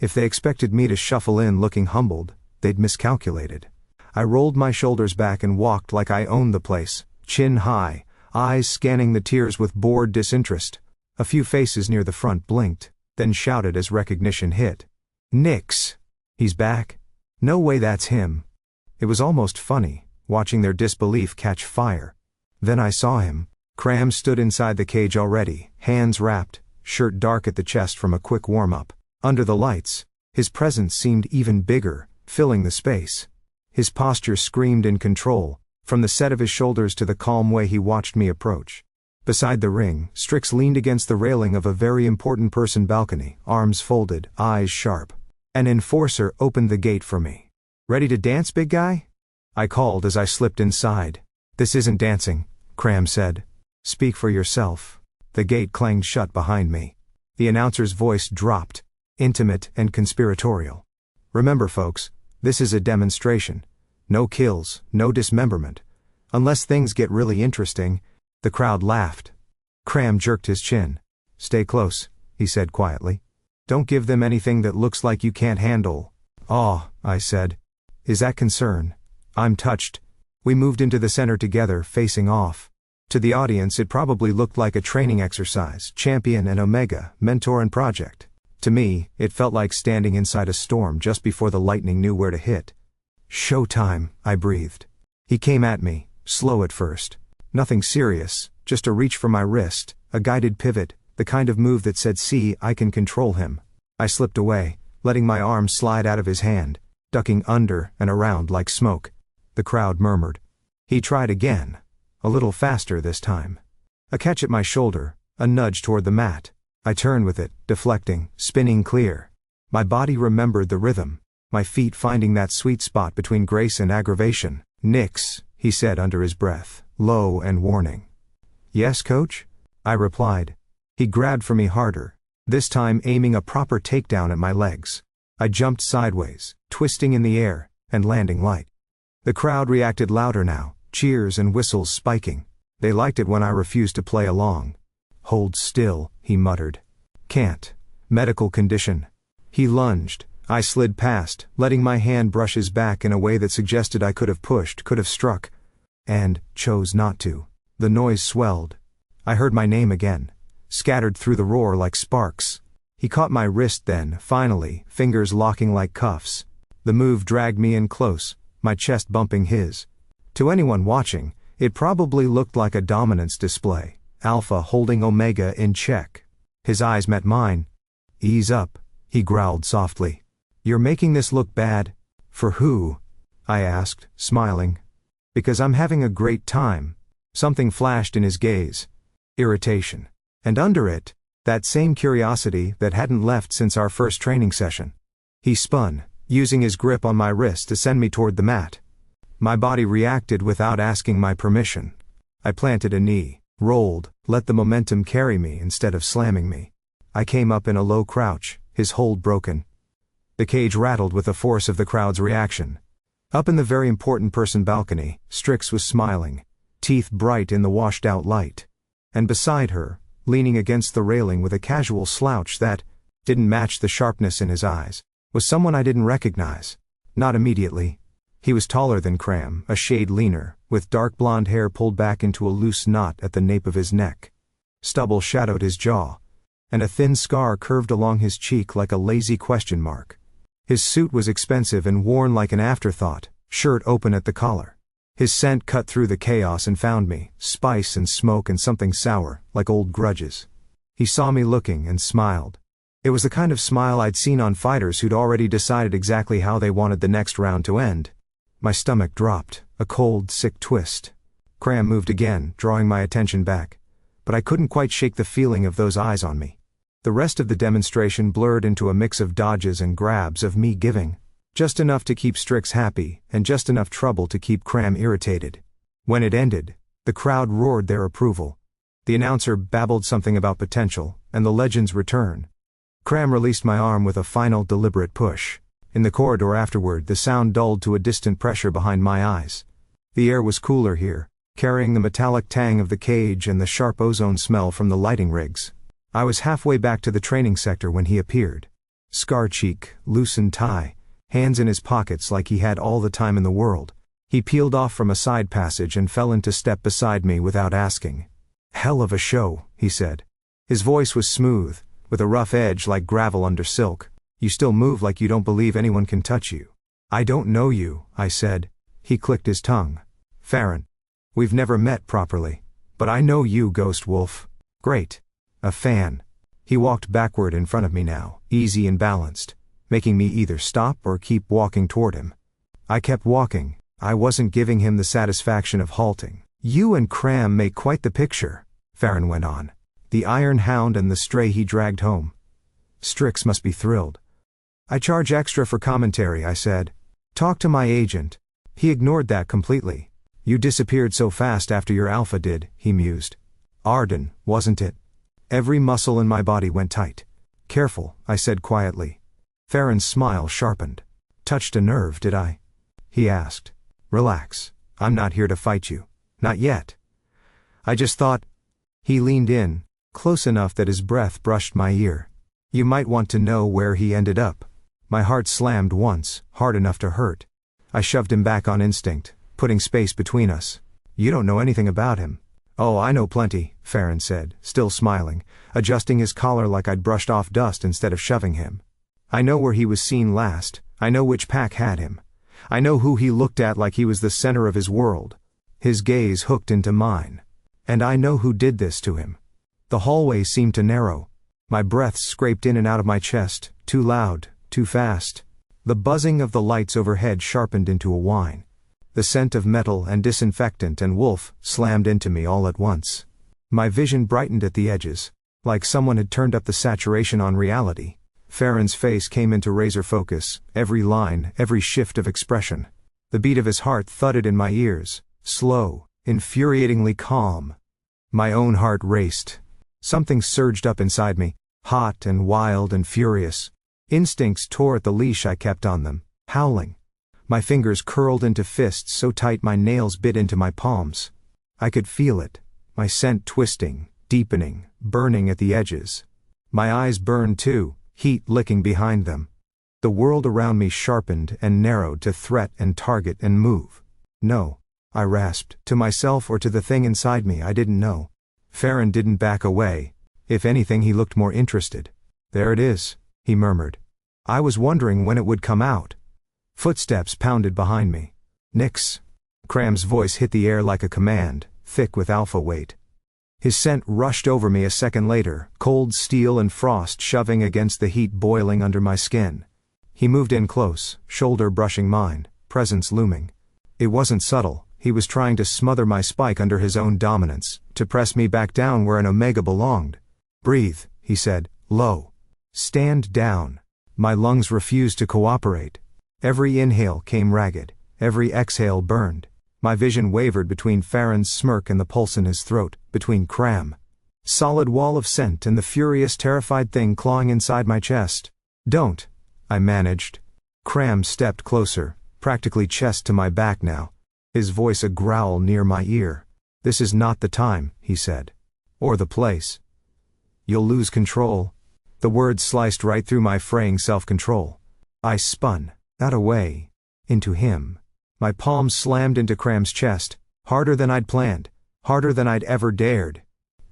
If they expected me to shuffle in looking humbled, they'd miscalculated. I rolled my shoulders back and walked like I owned the place, chin high, eyes scanning the tiers with bored disinterest. A few faces near the front blinked, then shouted as recognition hit. Nix! He's back? No way that's him. It was almost funny, watching their disbelief catch fire. Then I saw him. KRAM stood inside the cage already, hands wrapped, shirt dark at the chest from a quick warm-up. Under the lights, his presence seemed even bigger, filling the space. His posture screamed in control, from the set of his shoulders to the calm way he watched me approach. Beside the ring, Strix leaned against the railing of a very important person balcony, arms folded, eyes sharp. An enforcer opened the gate for me. Ready to dance, big guy? I called as I slipped inside. This isn't dancing, KRAM said. Speak for yourself. The gate clanged shut behind me. The announcer's voice dropped, intimate and conspiratorial. Remember, folks, this is a demonstration. No kills, no dismemberment. Unless things get really interesting. The crowd laughed. KRAM jerked his chin. Stay close, he said quietly. Don't give them anything that looks like you can't handle. "Aw," I said. "Is that concern? I'm touched." We moved into the center together, facing off. To the audience it probably looked like a training exercise, champion and omega, mentor and project. To me, it felt like standing inside a storm just before the lightning knew where to hit. "Showtime," I breathed. He came at me, slow at first. Nothing serious, just a reach for my wrist, a guided pivot, the kind of move that said, "See, I can control him." I slipped away, letting my arm slide out of his hand, ducking under and around like smoke. The crowd murmured. He tried again, a little faster this time. A catch at my shoulder, a nudge toward the mat. I turned with it, deflecting, spinning clear. My body remembered the rhythm, my feet finding that sweet spot between grace and aggravation. "Nix," he said under his breath, low and warning. "Yes, coach?" I replied. He grabbed for me harder, this time aiming a proper takedown at my legs. I jumped sideways, twisting in the air, and landing light. The crowd reacted louder now, cheers and whistles spiking. They liked it when I refused to play along. "Hold still," he muttered. "Can't. Medical condition." He lunged. I slid past, letting my hand brush his back in a way that suggested I could have pushed, could have struck. And chose not to. The noise swelled. I heard my name again, scattered through the roar like sparks. He caught my wrist then, finally, fingers locking like cuffs. The move dragged me in close, my chest bumping his. To anyone watching, it probably looked like a dominance display, Alpha holding Omega in check. His eyes met mine. "Ease up," he growled softly. "You're making this look bad." "For who?" I asked, smiling. "Because I'm having a great time." Something flashed in his gaze. Irritation. And under it, that same curiosity that hadn't left since our first training session. He spun, using his grip on my wrist to send me toward the mat. My body reacted without asking my permission. I planted a knee, rolled, let the momentum carry me instead of slamming me. I came up in a low crouch, his hold broken. The cage rattled with the force of the crowd's reaction. Up in the very important person balcony, Strix was smiling, teeth bright in the washed-out light. And beside her, leaning against the railing with a casual slouch that didn't match the sharpness in his eyes, was someone I didn't recognize. Not immediately. He was taller than KRAM, a shade leaner, with dark blonde hair pulled back into a loose knot at the nape of his neck. Stubble shadowed his jaw, and a thin scar curved along his cheek like a lazy question mark. His suit was expensive and worn like an afterthought, shirt open at the collar. His scent cut through the chaos and found me, spice and smoke and something sour, like old grudges. He saw me looking and smiled. It was the kind of smile I'd seen on fighters who'd already decided exactly how they wanted the next round to end. My stomach dropped, a cold, sick twist. KRAM moved again, drawing my attention back. But I couldn't quite shake the feeling of those eyes on me. The rest of the demonstration blurred into a mix of dodges and grabs of me giving. Just enough to keep Strix happy, and just enough trouble to keep KRAM irritated. When it ended, the crowd roared their approval. The announcer babbled something about potential, and the legend's return. KRAM released my arm with a final deliberate push. In the corridor afterward, the sound dulled to a distant pressure behind my eyes. The air was cooler here, carrying the metallic tang of the cage and the sharp ozone smell from the lighting rigs. I was halfway back to the training sector when he appeared. Scar cheek, loosened tie, hands in his pockets like he had all the time in the world. He peeled off from a side passage and fell into step beside me without asking. "Hell of a show," he said. His voice was smooth, with a rough edge like gravel under silk. "You still move like you don't believe anyone can touch you." "I don't know you," I said. He clicked his tongue. "Farron. We've never met properly. But I know you, Ghost Wolf." "Great. A fan." He walked backward in front of me now, easy and balanced, making me either stop or keep walking toward him. I kept walking. I wasn't giving him the satisfaction of halting. "You and KRAM make quite the picture," Farron went on. "The Iron Hound and the stray he dragged home. Strix must be thrilled." "I charge extra for commentary," I said. "Talk to my agent." He ignored that completely. "You disappeared so fast after your alpha did," he mused. "Arden, wasn't it?" Every muscle in my body went tight. "Careful," I said quietly. Farron's smile sharpened. "Touched a nerve, did I?" he asked. "Relax. I'm not here to fight you. Not yet. I just thought..." He leaned in, close enough that his breath brushed my ear. You might want to know where he ended up. My heart slammed once, hard enough to hurt. I shoved him back on instinct, putting space between us. You don't know anything about him. Oh, I know plenty, Farron said, still smiling, adjusting his collar like I'd brushed off dust instead of shoving him. I know where he was seen last. I know which pack had him. I know who he looked at like he was the center of his world. His gaze hooked into mine. And I know who did this to him. The hallway seemed to narrow. My breath scraped in and out of my chest, too loud, too fast. The buzzing of the lights overhead sharpened into a whine. The scent of metal and disinfectant and wolf slammed into me all at once. My vision brightened at the edges, like someone had turned up the saturation on reality. Farron's face came into razor focus, every line, every shift of expression. The beat of his heart thudded in my ears, slow, infuriatingly calm. My own heart raced. Something surged up inside me, hot and wild and furious. Instincts tore at the leash I kept on them, howling. My fingers curled into fists so tight my nails bit into my palms. I could feel it, my scent twisting, deepening, burning at the edges. My eyes burned too, heat licking behind them. The world around me sharpened and narrowed to threat and target and move. No, I rasped, to myself or to the thing inside me I didn't know. Farron didn't back away. If anything, he looked more interested. There it is, he murmured. I was wondering when it would come out. Footsteps pounded behind me. Nix. KRAM's voice hit the air like a command, thick with alpha weight. His scent rushed over me a second later, cold steel and frost shoving against the heat boiling under my skin. He moved in close, shoulder brushing mine, presence looming. It wasn't subtle, he was trying to smother my spike under his own dominance, to press me back down where an omega belonged. Breathe, he said, low. Stand down. My lungs refused to cooperate. Every inhale came ragged, every exhale burned. My vision wavered between Farron's smirk and the pulse in his throat, between KRAM. Solid wall of scent and the furious, terrified thing clawing inside my chest. Don't, I managed. KRAM stepped closer, practically chest to my back now. His voice a growl near my ear. This is not the time, he said. Or the place. You'll lose control. The words sliced right through my fraying self-control. I spun, not away, into him. My palms slammed into KRAM's chest, harder than I'd planned, harder than I'd ever dared.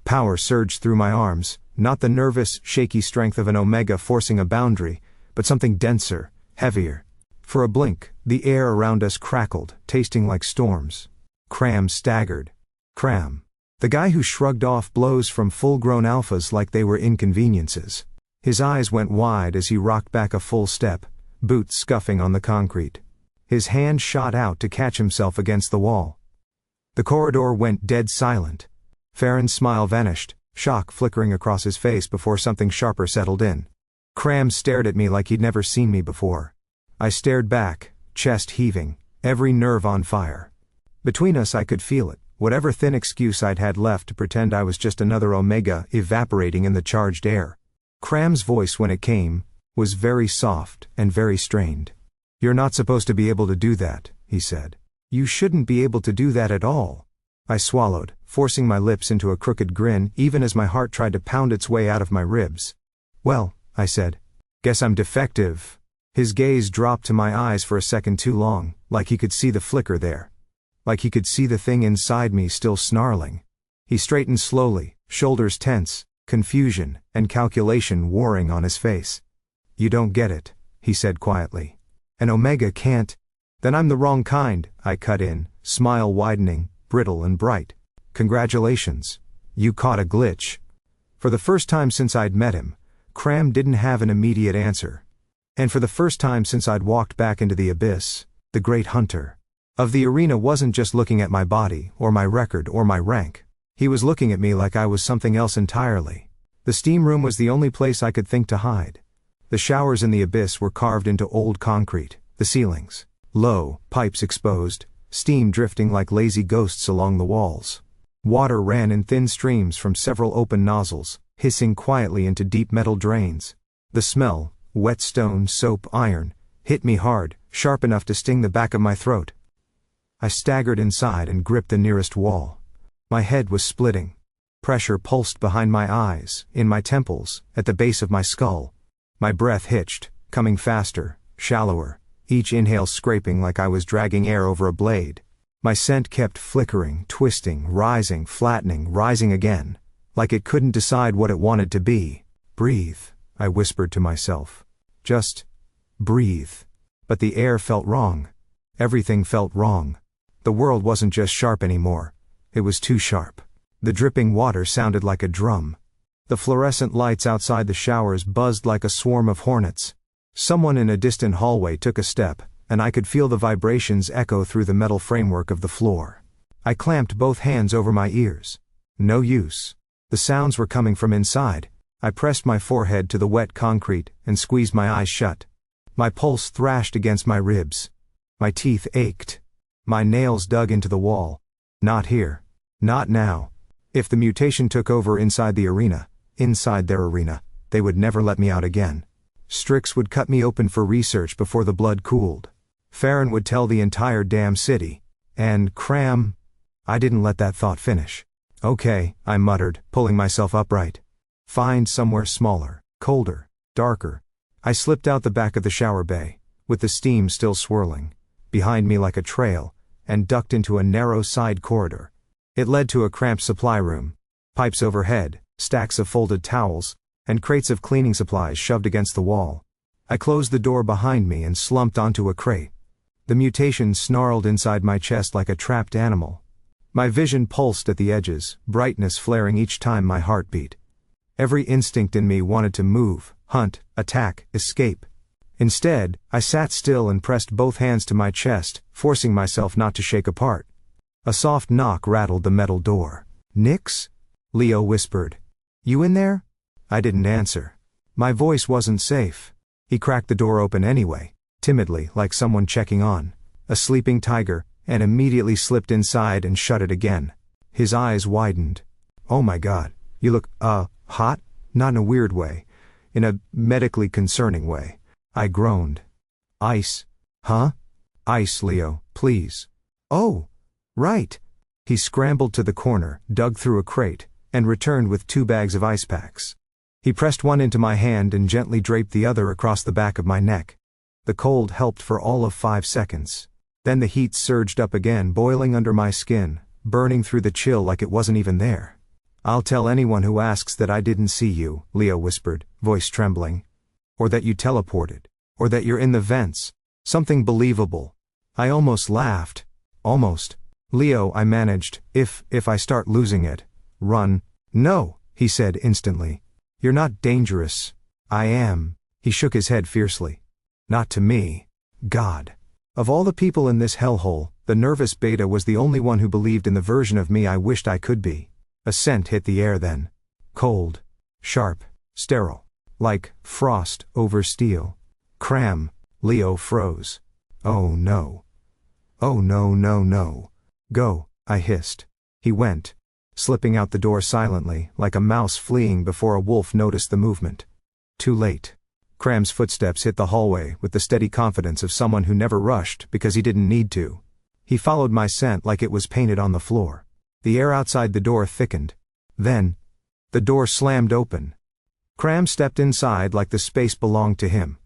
Power surged through my arms, not the nervous, shaky strength of an omega forcing a boundary, but something denser, heavier. For a blink, the air around us crackled, tasting like storms. KRAM staggered. KRAM. The guy who shrugged off blows from full-grown alphas like they were inconveniences. His eyes went wide as he rocked back a full step, boots scuffing on the concrete. His hand shot out to catch himself against the wall. The corridor went dead silent. Farron's smile vanished, shock flickering across his face before something sharper settled in. KRAM stared at me like he'd never seen me before. I stared back, chest heaving, every nerve on fire. Between us I could feel it, whatever thin excuse I'd had left to pretend I was just another omega evaporating in the charged air. KRAM's voice, when it came, was very soft and very strained. You're not supposed to be able to do that, he said. You shouldn't be able to do that at all. I swallowed, forcing my lips into a crooked grin even as my heart tried to pound its way out of my ribs. Well, I said. Guess I'm defective. His gaze dropped to my eyes for a second too long, like he could see the flicker there. Like he could see the thing inside me still snarling. He straightened slowly, shoulders tense, confusion and calculation warring on his face. You don't get it, he said quietly. An omega can't. Then I'm the wrong kind, I cut in, smile widening, brittle and bright. Congratulations. You caught a glitch. For the first time since I'd met him, KRAM didn't have an immediate answer. And for the first time since I'd walked back into the abyss, the great hunter of the arena wasn't just looking at my body, or my record, or my rank. He was looking at me like I was something else entirely. The steam room was the only place I could think to hide. The showers in the abyss were carved into old concrete, the ceilings low, pipes exposed, steam drifting like lazy ghosts along the walls. Water ran in thin streams from several open nozzles, hissing quietly into deep metal drains. The smell, wet stone, soap, iron, hit me hard, sharp enough to sting the back of my throat. I staggered inside and gripped the nearest wall. My head was splitting. Pressure pulsed behind my eyes, in my temples, at the base of my skull. My breath hitched, coming faster, shallower, each inhale scraping like I was dragging air over a blade. My scent kept flickering, twisting, rising, flattening, rising again, like it couldn't decide what it wanted to be. Breathe, I whispered to myself. Just breathe. But the air felt wrong. Everything felt wrong. The world wasn't just sharp anymore. It was too sharp. The dripping water sounded like a drum. The fluorescent lights outside the showers buzzed like a swarm of hornets. Someone in a distant hallway took a step, and I could feel the vibrations echo through the metal framework of the floor. I clamped both hands over my ears. No use. The sounds were coming from inside. I pressed my forehead to the wet concrete and squeezed my eyes shut. My pulse thrashed against my ribs. My teeth ached. My nails dug into the wall. Not here. Not now. If the mutation took over inside the arena, inside their arena, they would never let me out again. Strix would cut me open for research before the blood cooled. Farron would tell the entire damn city. And KRAM. I didn't let that thought finish. Okay, I muttered, pulling myself upright. Find somewhere smaller, colder, darker. I slipped out the back of the shower bay, with the steam still swirling behind me like a trail, and ducked into a narrow side corridor. It led to a cramped supply room. Pipes overhead, stacks of folded towels, and crates of cleaning supplies shoved against the wall. I closed the door behind me and slumped onto a crate. The mutation snarled inside my chest like a trapped animal. My vision pulsed at the edges, brightness flaring each time my heart beat. Every instinct in me wanted to move, hunt, attack, escape. Instead, I sat still and pressed both hands to my chest, forcing myself not to shake apart. A soft knock rattled the metal door. "Nix?" Leo whispered. "You in there?" I didn't answer. My voice wasn't safe. He cracked the door open anyway, timidly, like someone checking on a sleeping tiger, and immediately slipped inside and shut it again. His eyes widened. "Oh my God, you look, hot?" Not in a weird way. In a medically concerning way. I groaned. "Ice? Huh?" "Ice, Leo, please." "Oh, right." He scrambled to the corner, dug through a crate, and returned with 2 bags of ice packs. He pressed one into my hand and gently draped the other across the back of my neck. The cold helped for all of 5 seconds. Then the heat surged up again, boiling under my skin, burning through the chill like it wasn't even there. "I'll tell anyone who asks that I didn't see you," Leo whispered, voice trembling. "Or that you teleported. Or that you're in the vents. Something believable." I almost laughed. Almost. "Leo," I managed, if I start losing it, run." "No," he said instantly. "You're not dangerous." "I am." He shook his head fiercely. "Not to me. God. Of all the people in this hellhole, the nervous beta was the only one who believed in the version of me I wished I could be." A scent hit the air then. Cold. Sharp. Sterile. Like frost over steel. "KRAM." Leo froze. "Oh no. Oh no no no. Go," I hissed. He went, slipping out the door silently, like a mouse fleeing before a wolf noticed the movement. Too late. KRAM's footsteps hit the hallway with the steady confidence of someone who never rushed because he didn't need to. He followed my scent like it was painted on the floor. The air outside the door thickened. Then, the door slammed open. KRAM stepped inside like the space belonged to him.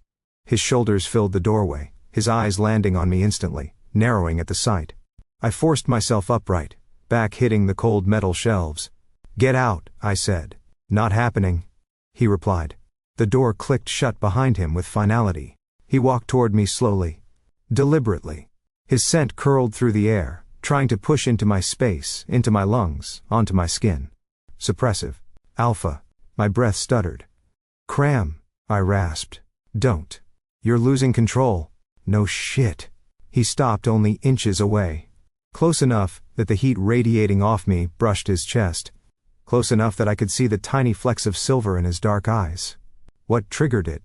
His shoulders filled the doorway, his eyes landing on me instantly, narrowing at the sight. I forced myself upright, back hitting the cold metal shelves. "Get out," I said. "Not happening," he replied. The door clicked shut behind him with finality. He walked toward me slowly, deliberately. His scent curled through the air, trying to push into my space, into my lungs, onto my skin. Suppressive. Alpha. My breath stuttered. "KRAM," I rasped. "Don't. You're losing control." "No shit." He stopped only inches away. Close enough that the heat radiating off me brushed his chest. Close enough that I could see the tiny flecks of silver in his dark eyes. "What triggered it?"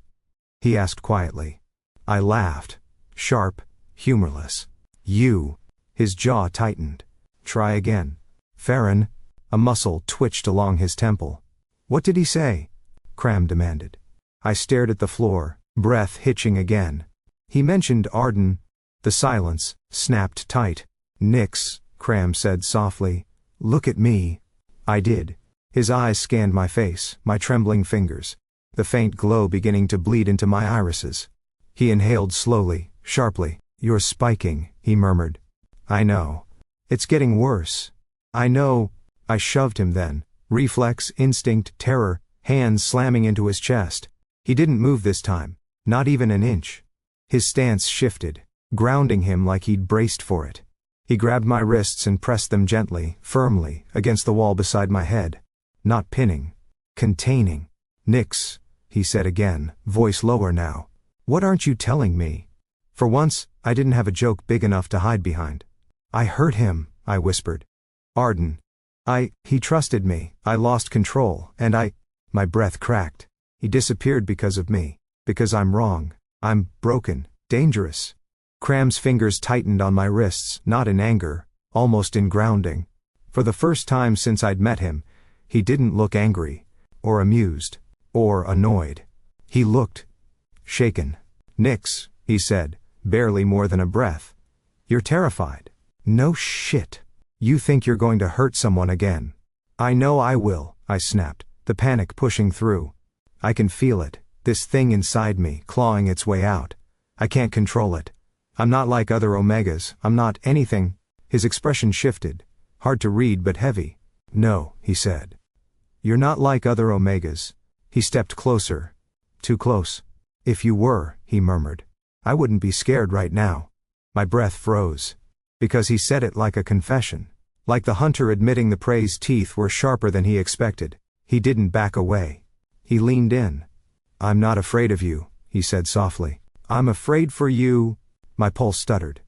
he asked quietly. I laughed. Sharp, humorless. "You." His jaw tightened. "Try again." "Farron." A muscle twitched along his temple. "What did he say?" KRAM demanded. I stared at the floor, breath hitching again. "He mentioned Arden." The silence snapped tight. "Nix," KRAM said softly. "Look at me." I did. His eyes scanned my face, my trembling fingers. the faint glow beginning to bleed into my irises. He inhaled slowly, sharply. "You're spiking," he murmured. "I know. It's getting worse. I know." I shoved him then. Reflex, instinct, terror, hands slamming into his chest. He didn't move this time. Not even an inch. His stance shifted, grounding him like he'd braced for it. He grabbed my wrists and pressed them gently, firmly, against the wall beside my head. Not pinning. Containing. "Nix," he said again, voice lower now. "What aren't you telling me?" For once, I didn't have a joke big enough to hide behind. "I hurt him," I whispered. "Arden. He trusted me. I lost control, and My breath cracked. He disappeared because of me. Because I'm wrong. I'm broken. Dangerous." KRAM's fingers tightened on my wrists, not in anger, almost in grounding. For the first time since I'd met him, he didn't look angry, or amused, or annoyed. He looked shaken. "Nix," he said, barely more than a breath. "You're terrified." "No shit. You think you're going to hurt someone again." "I know I will," I snapped, the panic pushing through. "I can feel it, this thing inside me, clawing its way out. I can't control it. I'm not like other Omegas, I'm not anything." His expression shifted, hard to read but heavy. "No," he said. "You're not like other Omegas." He stepped closer. Too close. "If you were," he murmured, "I wouldn't be scared right now." My breath froze. Because he said it like a confession. Like the hunter admitting the prey's teeth were sharper than he expected. He didn't back away. He leaned in. "I'm not afraid of you," he said softly. "I'm afraid for you." My pulse stuttered.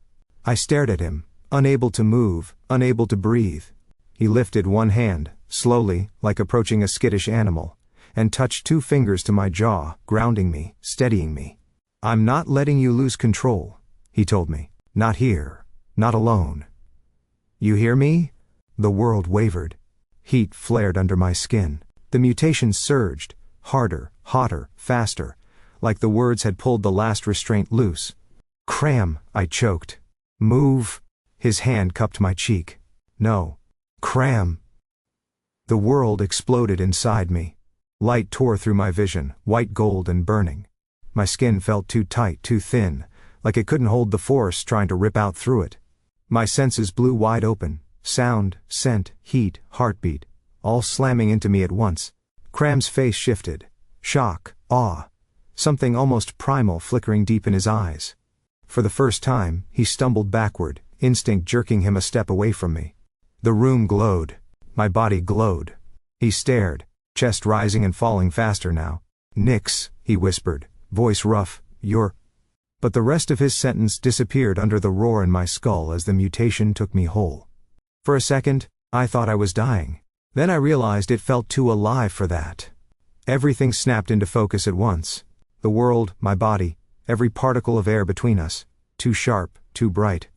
I stared at him, unable to move, unable to breathe. He lifted one hand, slowly, like approaching a skittish animal, and touched two fingers to my jaw, grounding me, steadying me. "I'm not letting you lose control," he told me. "Not here. Not alone. You hear me?" The world wavered. Heat flared under my skin. The mutation surged, harder, hotter, faster, like the words had pulled the last restraint loose. "KRAM," I choked. "Move." His hand cupped my cheek. "No. KRAM." The world exploded inside me. Light tore through my vision, white gold and burning. My skin felt too tight, too thin, like it couldn't hold the force trying to rip out through it. My senses blew wide open. Sound, scent, heat, heartbeat, all slamming into me at once. KRAM's face shifted. Shock, awe, something almost primal flickering deep in his eyes. For the first time, he stumbled backward, instinct jerking him a step away from me. The room glowed. My body glowed. He stared, chest rising and falling faster now. "Nix," he whispered, voice rough, "you're..." But the rest of his sentence disappeared under the roar in my skull as the mutation took me whole. For a second, I thought I was dying. Then I realized it felt too alive for that. Everything snapped into focus at once. The world, my body, every particle of air between us. Too sharp, too bright.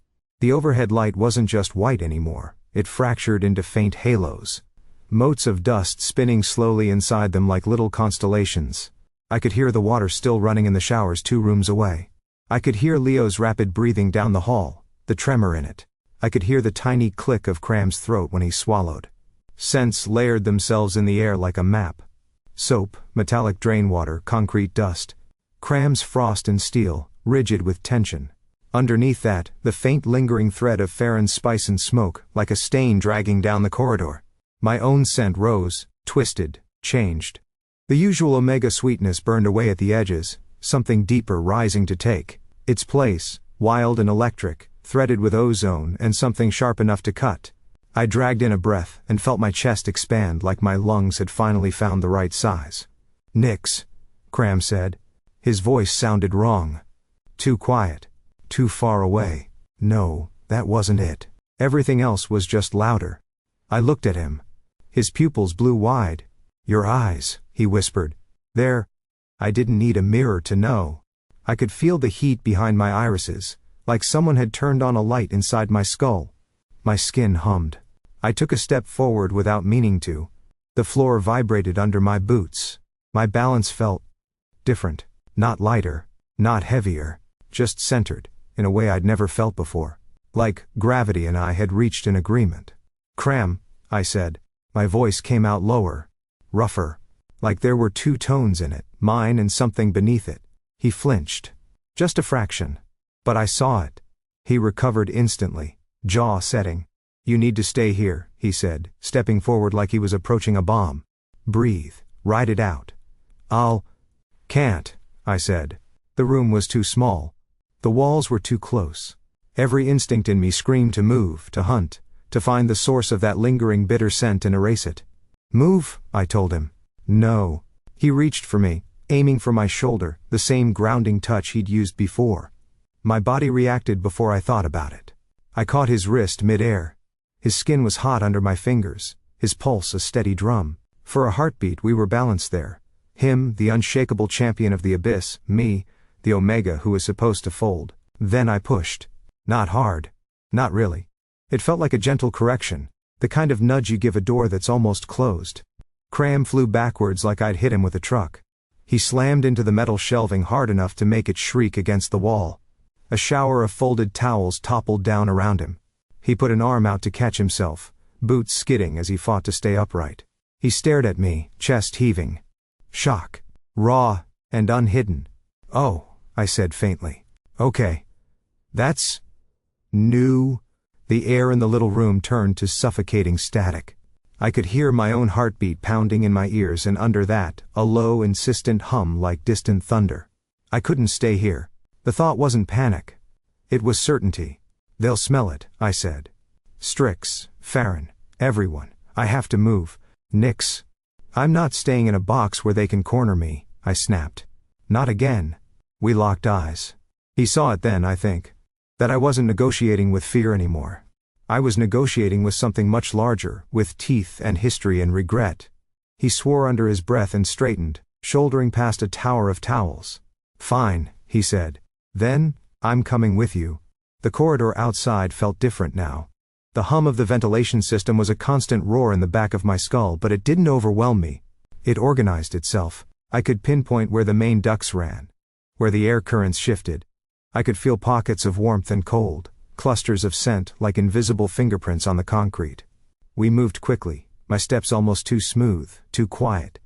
The overhead light wasn't just white anymore. It fractured into faint halos. Motes of dust spinning slowly inside them like little constellations. I could hear the water still running in the showers 2 rooms away. I could hear Leo's rapid breathing down the hall, the tremor in it. I could hear the tiny click of KRAM's throat when he swallowed. Scents layered themselves in the air like a map. Soap, metallic drain water, concrete dust. KRAM's frost and steel, rigid with tension. Underneath that, the faint lingering thread of Farron's spice and smoke, like a stain dragging down the corridor. My own scent rose, twisted, changed. The usual Omega sweetness burned away at the edges, something deeper rising to take its place, wild and electric, threaded with ozone and something sharp enough to cut. I dragged in a breath and felt my chest expand like my lungs had finally found the right size. "Nix," KRAM said. His voice sounded wrong. Too quiet. Too far away. No, that wasn't it. Everything else was just louder. I looked at him. His pupils blew wide. "Your eyes," he whispered. "They're..." I didn't need a mirror to know. I could feel the heat behind my irises, like someone had turned on a light inside my skull. My skin hummed. I took a step forward without meaning to. The floor vibrated under my boots. My balance felt different. Not lighter, not heavier, just centered, in a way I'd never felt before. Like gravity and I had reached an agreement. "KRAM," I said. My voice came out lower, rougher. Like there were two tones in it, mine and something beneath it. He flinched. Just a fraction. But I saw it. He recovered instantly, jaw setting. You need to stay here, he said, stepping forward like he was approaching a bomb. Breathe. Ride it out. Can't, I said. The room was too small. The walls were too close. Every instinct in me screamed to move, to hunt, to find the source of that lingering bitter scent and erase it. Move, I told him. No. He reached for me, aiming for my shoulder, the same grounding touch he'd used before. My body reacted before I thought about it. I caught his wrist mid-air. His skin was hot under my fingers, his pulse a steady drum. For a heartbeat we were balanced there. Him, the unshakable champion of the abyss, me, the Omega who was supposed to fold. Then I pushed. Not hard. Not really. It felt like a gentle correction, the kind of nudge you give a door that's almost closed. KRAM flew backwards like I'd hit him with a truck. He slammed into the metal shelving hard enough to make it shriek against the wall. A shower of folded towels toppled down around him. He put an arm out to catch himself, boots skidding as he fought to stay upright. He stared at me, chest heaving. Shock. Raw, and unhidden. Oh, I said faintly. Okay. That's new. The air in the little room turned to suffocating static. I could hear my own heartbeat pounding in my ears, and under that, a low, insistent hum like distant thunder. I couldn't stay here. The thought wasn't panic. It was certainty. They'll smell it, I said. Strix, Farron, everyone. I have to move. Nix. I'm not staying in a box where they can corner me, I snapped. Not again. We locked eyes. He saw it then, I think. That I wasn't negotiating with fear anymore. I was negotiating with something much larger, with teeth and history and regret. He swore under his breath and straightened, shouldering past a tower of towels. Fine, he said. Then, I'm coming with you. The corridor outside felt different now. The hum of the ventilation system was a constant roar in the back of my skull, but it didn't overwhelm me. It organized itself. I could pinpoint where the main ducts ran, where the air currents shifted. I could feel pockets of warmth and cold, clusters of scent like invisible fingerprints on the concrete. We moved quickly, my steps almost too smooth, too quiet.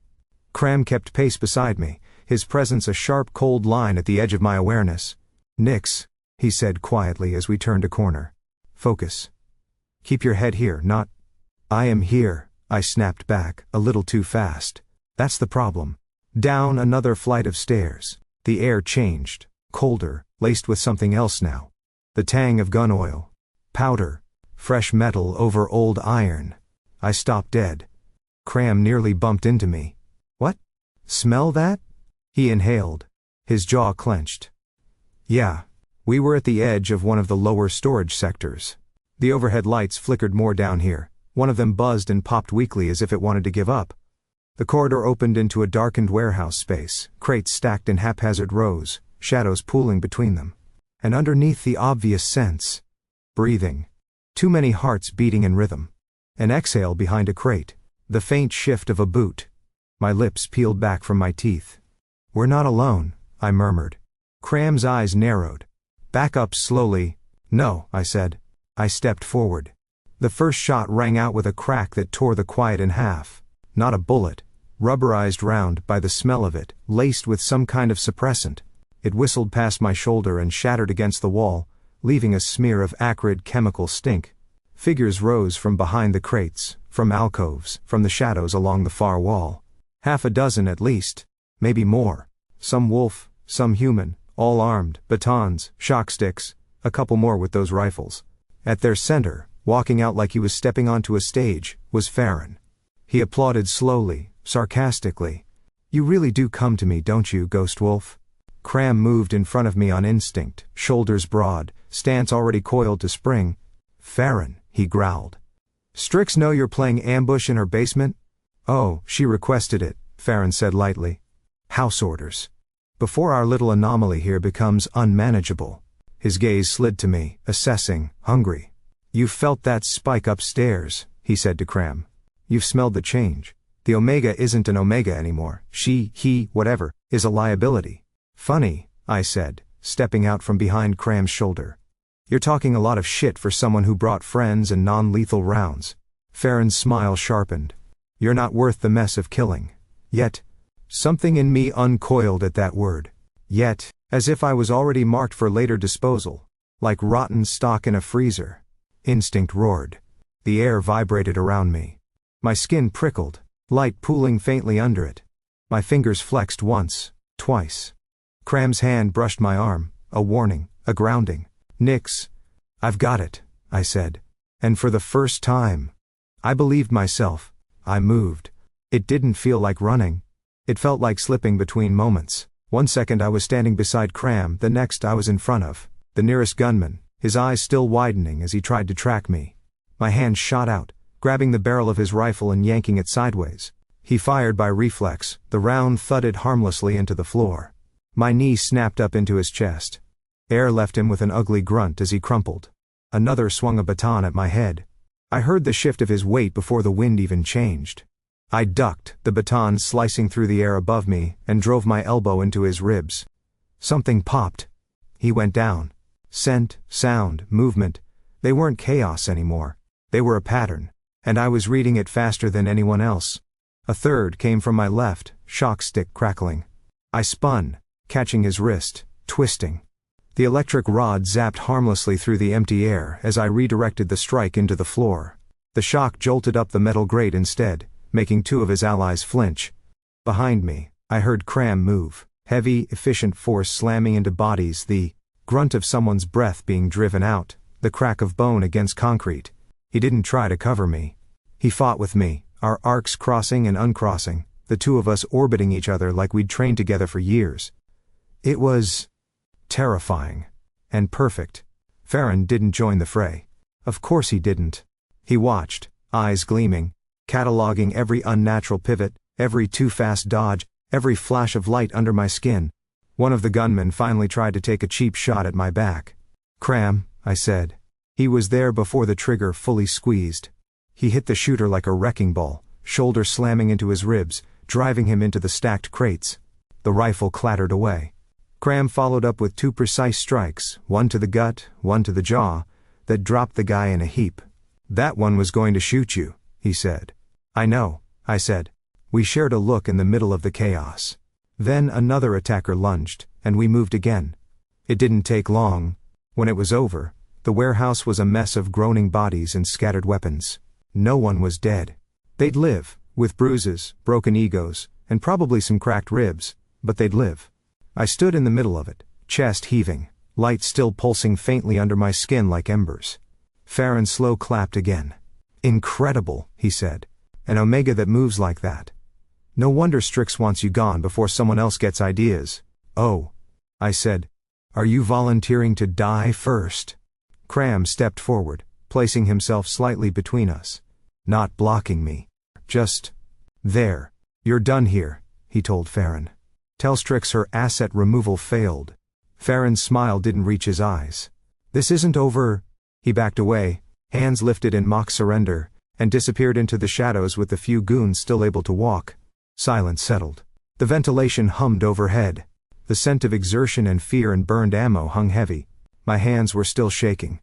KRAM kept pace beside me, his presence a sharp cold line at the edge of my awareness. Nix, he said quietly as we turned a corner. Focus. Keep your head here, not... I am here, I snapped back, a little too fast. That's the problem. Down another flight of stairs. The air changed, colder, laced with something else now. The tang of gun oil. Powder. Fresh metal over old iron. I stopped dead. KRAM nearly bumped into me. What? Smell that? He inhaled. His jaw clenched. Yeah. We were at the edge of one of the lower storage sectors. The overhead lights flickered more down here. One of them buzzed and popped weakly as if it wanted to give up. The corridor opened into a darkened warehouse space, crates stacked in haphazard rows, shadows pooling between them. And underneath the obvious sense. Breathing. Too many hearts beating in rhythm. An exhale behind a crate. The faint shift of a boot. My lips peeled back from my teeth. We're not alone, I murmured. KRAM's eyes narrowed. Back up slowly. No, I said. I stepped forward. The first shot rang out with a crack that tore the quiet in half. Not a bullet. Rubberized round by the smell of it, laced with some kind of suppressant. It whistled past my shoulder and shattered against the wall, leaving a smear of acrid chemical stink. Figures rose from behind the crates, from alcoves, from the shadows along the far wall. Half a dozen at least. Maybe more. Some wolf, some human, all armed, batons, shock sticks, a couple more with those rifles. At their center, walking out like he was stepping onto a stage, was Farron. He applauded slowly, sarcastically. You really do come to me, don't you, Ghost Wolf? KRAM moved in front of me on instinct, shoulders broad, stance already coiled to spring. Farron, he growled. Strix know you're playing ambush in her basement? Oh, she requested it, Farron said lightly. House orders. Before our little anomaly here becomes unmanageable. His gaze slid to me, assessing, hungry. You've felt that spike upstairs, he said to KRAM. You've smelled the change. The Omega isn't an Omega anymore. She, he, whatever, is a liability. Funny, I said, stepping out from behind KRAM's shoulder. You're talking a lot of shit for someone who brought friends and non-lethal rounds. Farron's smile sharpened. You're not worth the mess of killing. Yet, something in me uncoiled at that word. Yet, as if I was already marked for later disposal. Like rotten stock in a freezer. Instinct roared. The air vibrated around me. My skin prickled, light pooling faintly under it. My fingers flexed once, twice. KRAM's hand brushed my arm, a warning, a grounding. "Nix. I've got it," I said. And for the first time, I believed myself. I moved. It didn't feel like running. It felt like slipping between moments. One second I was standing beside KRAM, the next I was in front of the nearest gunman, his eyes still widening as he tried to track me. My hand shot out, grabbing the barrel of his rifle and yanking it sideways. He fired by reflex, the round thudded harmlessly into the floor. My knee snapped up into his chest. Air left him with an ugly grunt as he crumpled. Another swung a baton at my head. I heard the shift of his weight before the wind even changed. I ducked, the baton slicing through the air above me, and drove my elbow into his ribs. Something popped. He went down. Scent, sound, movement. They weren't chaos anymore. They were a pattern. And I was reading it faster than anyone else. A third came from my left, shock stick crackling. I spun, catching his wrist, twisting. The electric rod zapped harmlessly through the empty air as I redirected the strike into the floor. The shock jolted up the metal grate instead, making two of his allies flinch. Behind me, I heard KRAM move, heavy, efficient force slamming into bodies, the grunt of someone's breath being driven out, the crack of bone against concrete. He didn't try to cover me. He fought with me, our arcs crossing and uncrossing, the two of us orbiting each other like we'd trained together for years. It was terrifying. And perfect. Farron didn't join the fray. Of course he didn't. He watched, eyes gleaming, cataloging every unnatural pivot, every too-fast dodge, every flash of light under my skin. One of the gunmen finally tried to take a cheap shot at my back. "KRAM," I said. He was there before the trigger fully squeezed. He hit the shooter like a wrecking ball, shoulder slamming into his ribs, driving him into the stacked crates. The rifle clattered away. KRAM followed up with two precise strikes, one to the gut, one to the jaw, that dropped the guy in a heap. "That one was going to shoot you," he said. "I know," I said. We shared a look in the middle of the chaos. Then another attacker lunged, and we moved again. It didn't take long. When it was over, the warehouse was a mess of groaning bodies and scattered weapons. No one was dead. They'd live, with bruises, broken egos, and probably some cracked ribs, but they'd live. I stood in the middle of it, chest heaving, light still pulsing faintly under my skin like embers. Farron slow clapped again. "Incredible," he said. "An Omega that moves like that. No wonder Strix wants you gone before someone else gets ideas." "Oh," I said. "Are you volunteering to die first?" KRAM stepped forward, placing himself slightly between us. Not blocking me. Just there. "You're done here," he told Farron. "Tell Strix her asset removal failed." Farron's smile didn't reach his eyes. "This isn't over." He backed away, hands lifted in mock surrender, and disappeared into the shadows with the few goons still able to walk. Silence settled. The ventilation hummed overhead. The scent of exertion and fear and burned ammo hung heavy. My hands were still shaking.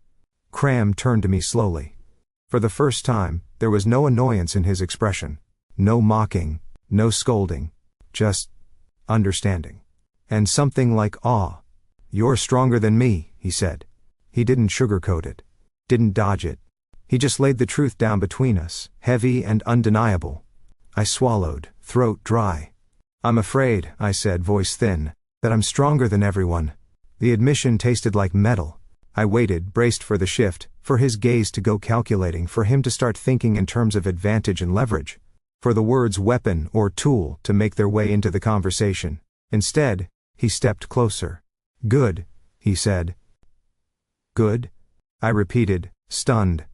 KRAM turned to me slowly. For the first time, there was no annoyance in his expression. No mocking, no scolding. Just understanding. And something like awe. "You're stronger than me," he said. He didn't sugarcoat it. Didn't dodge it. He just laid the truth down between us, heavy and undeniable. I swallowed, throat dry. "I'm afraid," I said, voice thin, "that I'm stronger than everyone." The admission tasted like metal. I waited, braced for the shift, for his gaze to go calculating, for him to start thinking in terms of advantage and leverage. For the words weapon or tool to make their way into the conversation. Instead, he stepped closer. "Good," he said. "Good?" I repeated, stunned.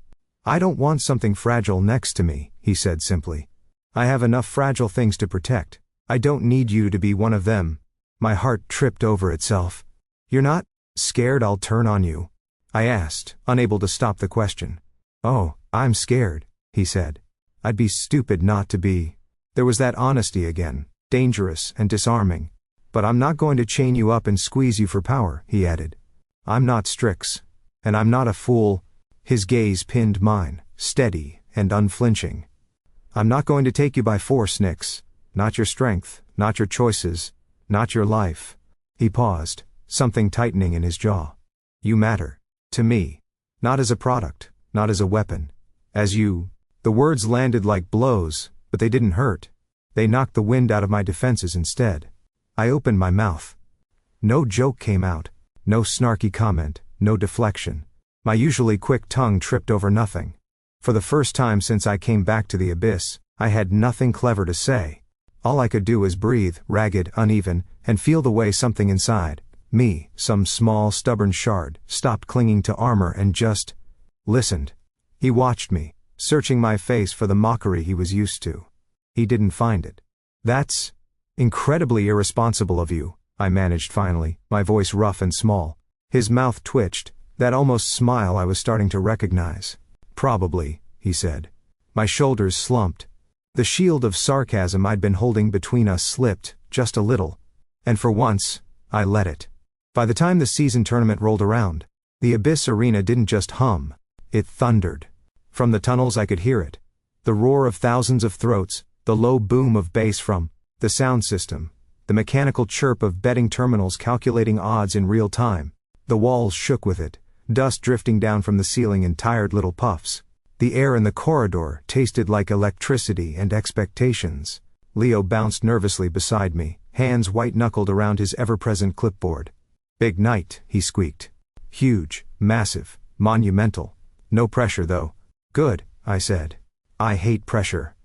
"I don't want something fragile next to me," he said simply. "I have enough fragile things to protect. I don't need you to be one of them." My heart tripped over itself. "You're not scared I'll turn on you?" I asked, unable to stop the question. "Oh, I'm scared," he said. "I'd be stupid not to be." There was that honesty again, dangerous and disarming. "But I'm not going to chain you up and squeeze you for power," he added. "I'm not Strix. And I'm not a fool." His gaze pinned mine, steady and unflinching. "I'm not going to take you by force, Nix. Not your strength, not your choices, not your life. He paused, something tightening in his jaw. You matter. To me. Not as a product, not as a weapon. As you. The words landed like blows, but they didn't hurt. They knocked the wind out of my defenses instead. I opened my mouth. No joke came out, no snarky comment, no deflection. My usually quick tongue tripped over nothing. For the first time since I came back to the abyss, I had nothing clever to say. All I could do was breathe, ragged, uneven, and feel the way something inside me, some small, stubborn shard, stopped clinging to armor and just listened. He watched me, searching my face for the mockery he was used to. He didn't find it. That's incredibly irresponsible of you, I managed finally, my voice rough and small. His mouth twitched, that almost smile I was starting to recognize. Probably, he said. My shoulders slumped. The shield of sarcasm I'd been holding between us slipped, just a little. And for once, I let it. By the time the season tournament rolled around, the Abyss Arena didn't just hum, it thundered. From the tunnels I could hear it. The roar of thousands of throats, the low boom of bass from the sound system, the mechanical chirp of betting terminals calculating odds in real time. The walls shook with it, dust drifting down from the ceiling in tired little puffs. The air in the corridor tasted like electricity and expectations. Leo bounced nervously beside me, hands white-knuckled around his ever-present clipboard. Big night, he squeaked. Huge, massive, monumental. No pressure though. Good, I said. I hate pressure.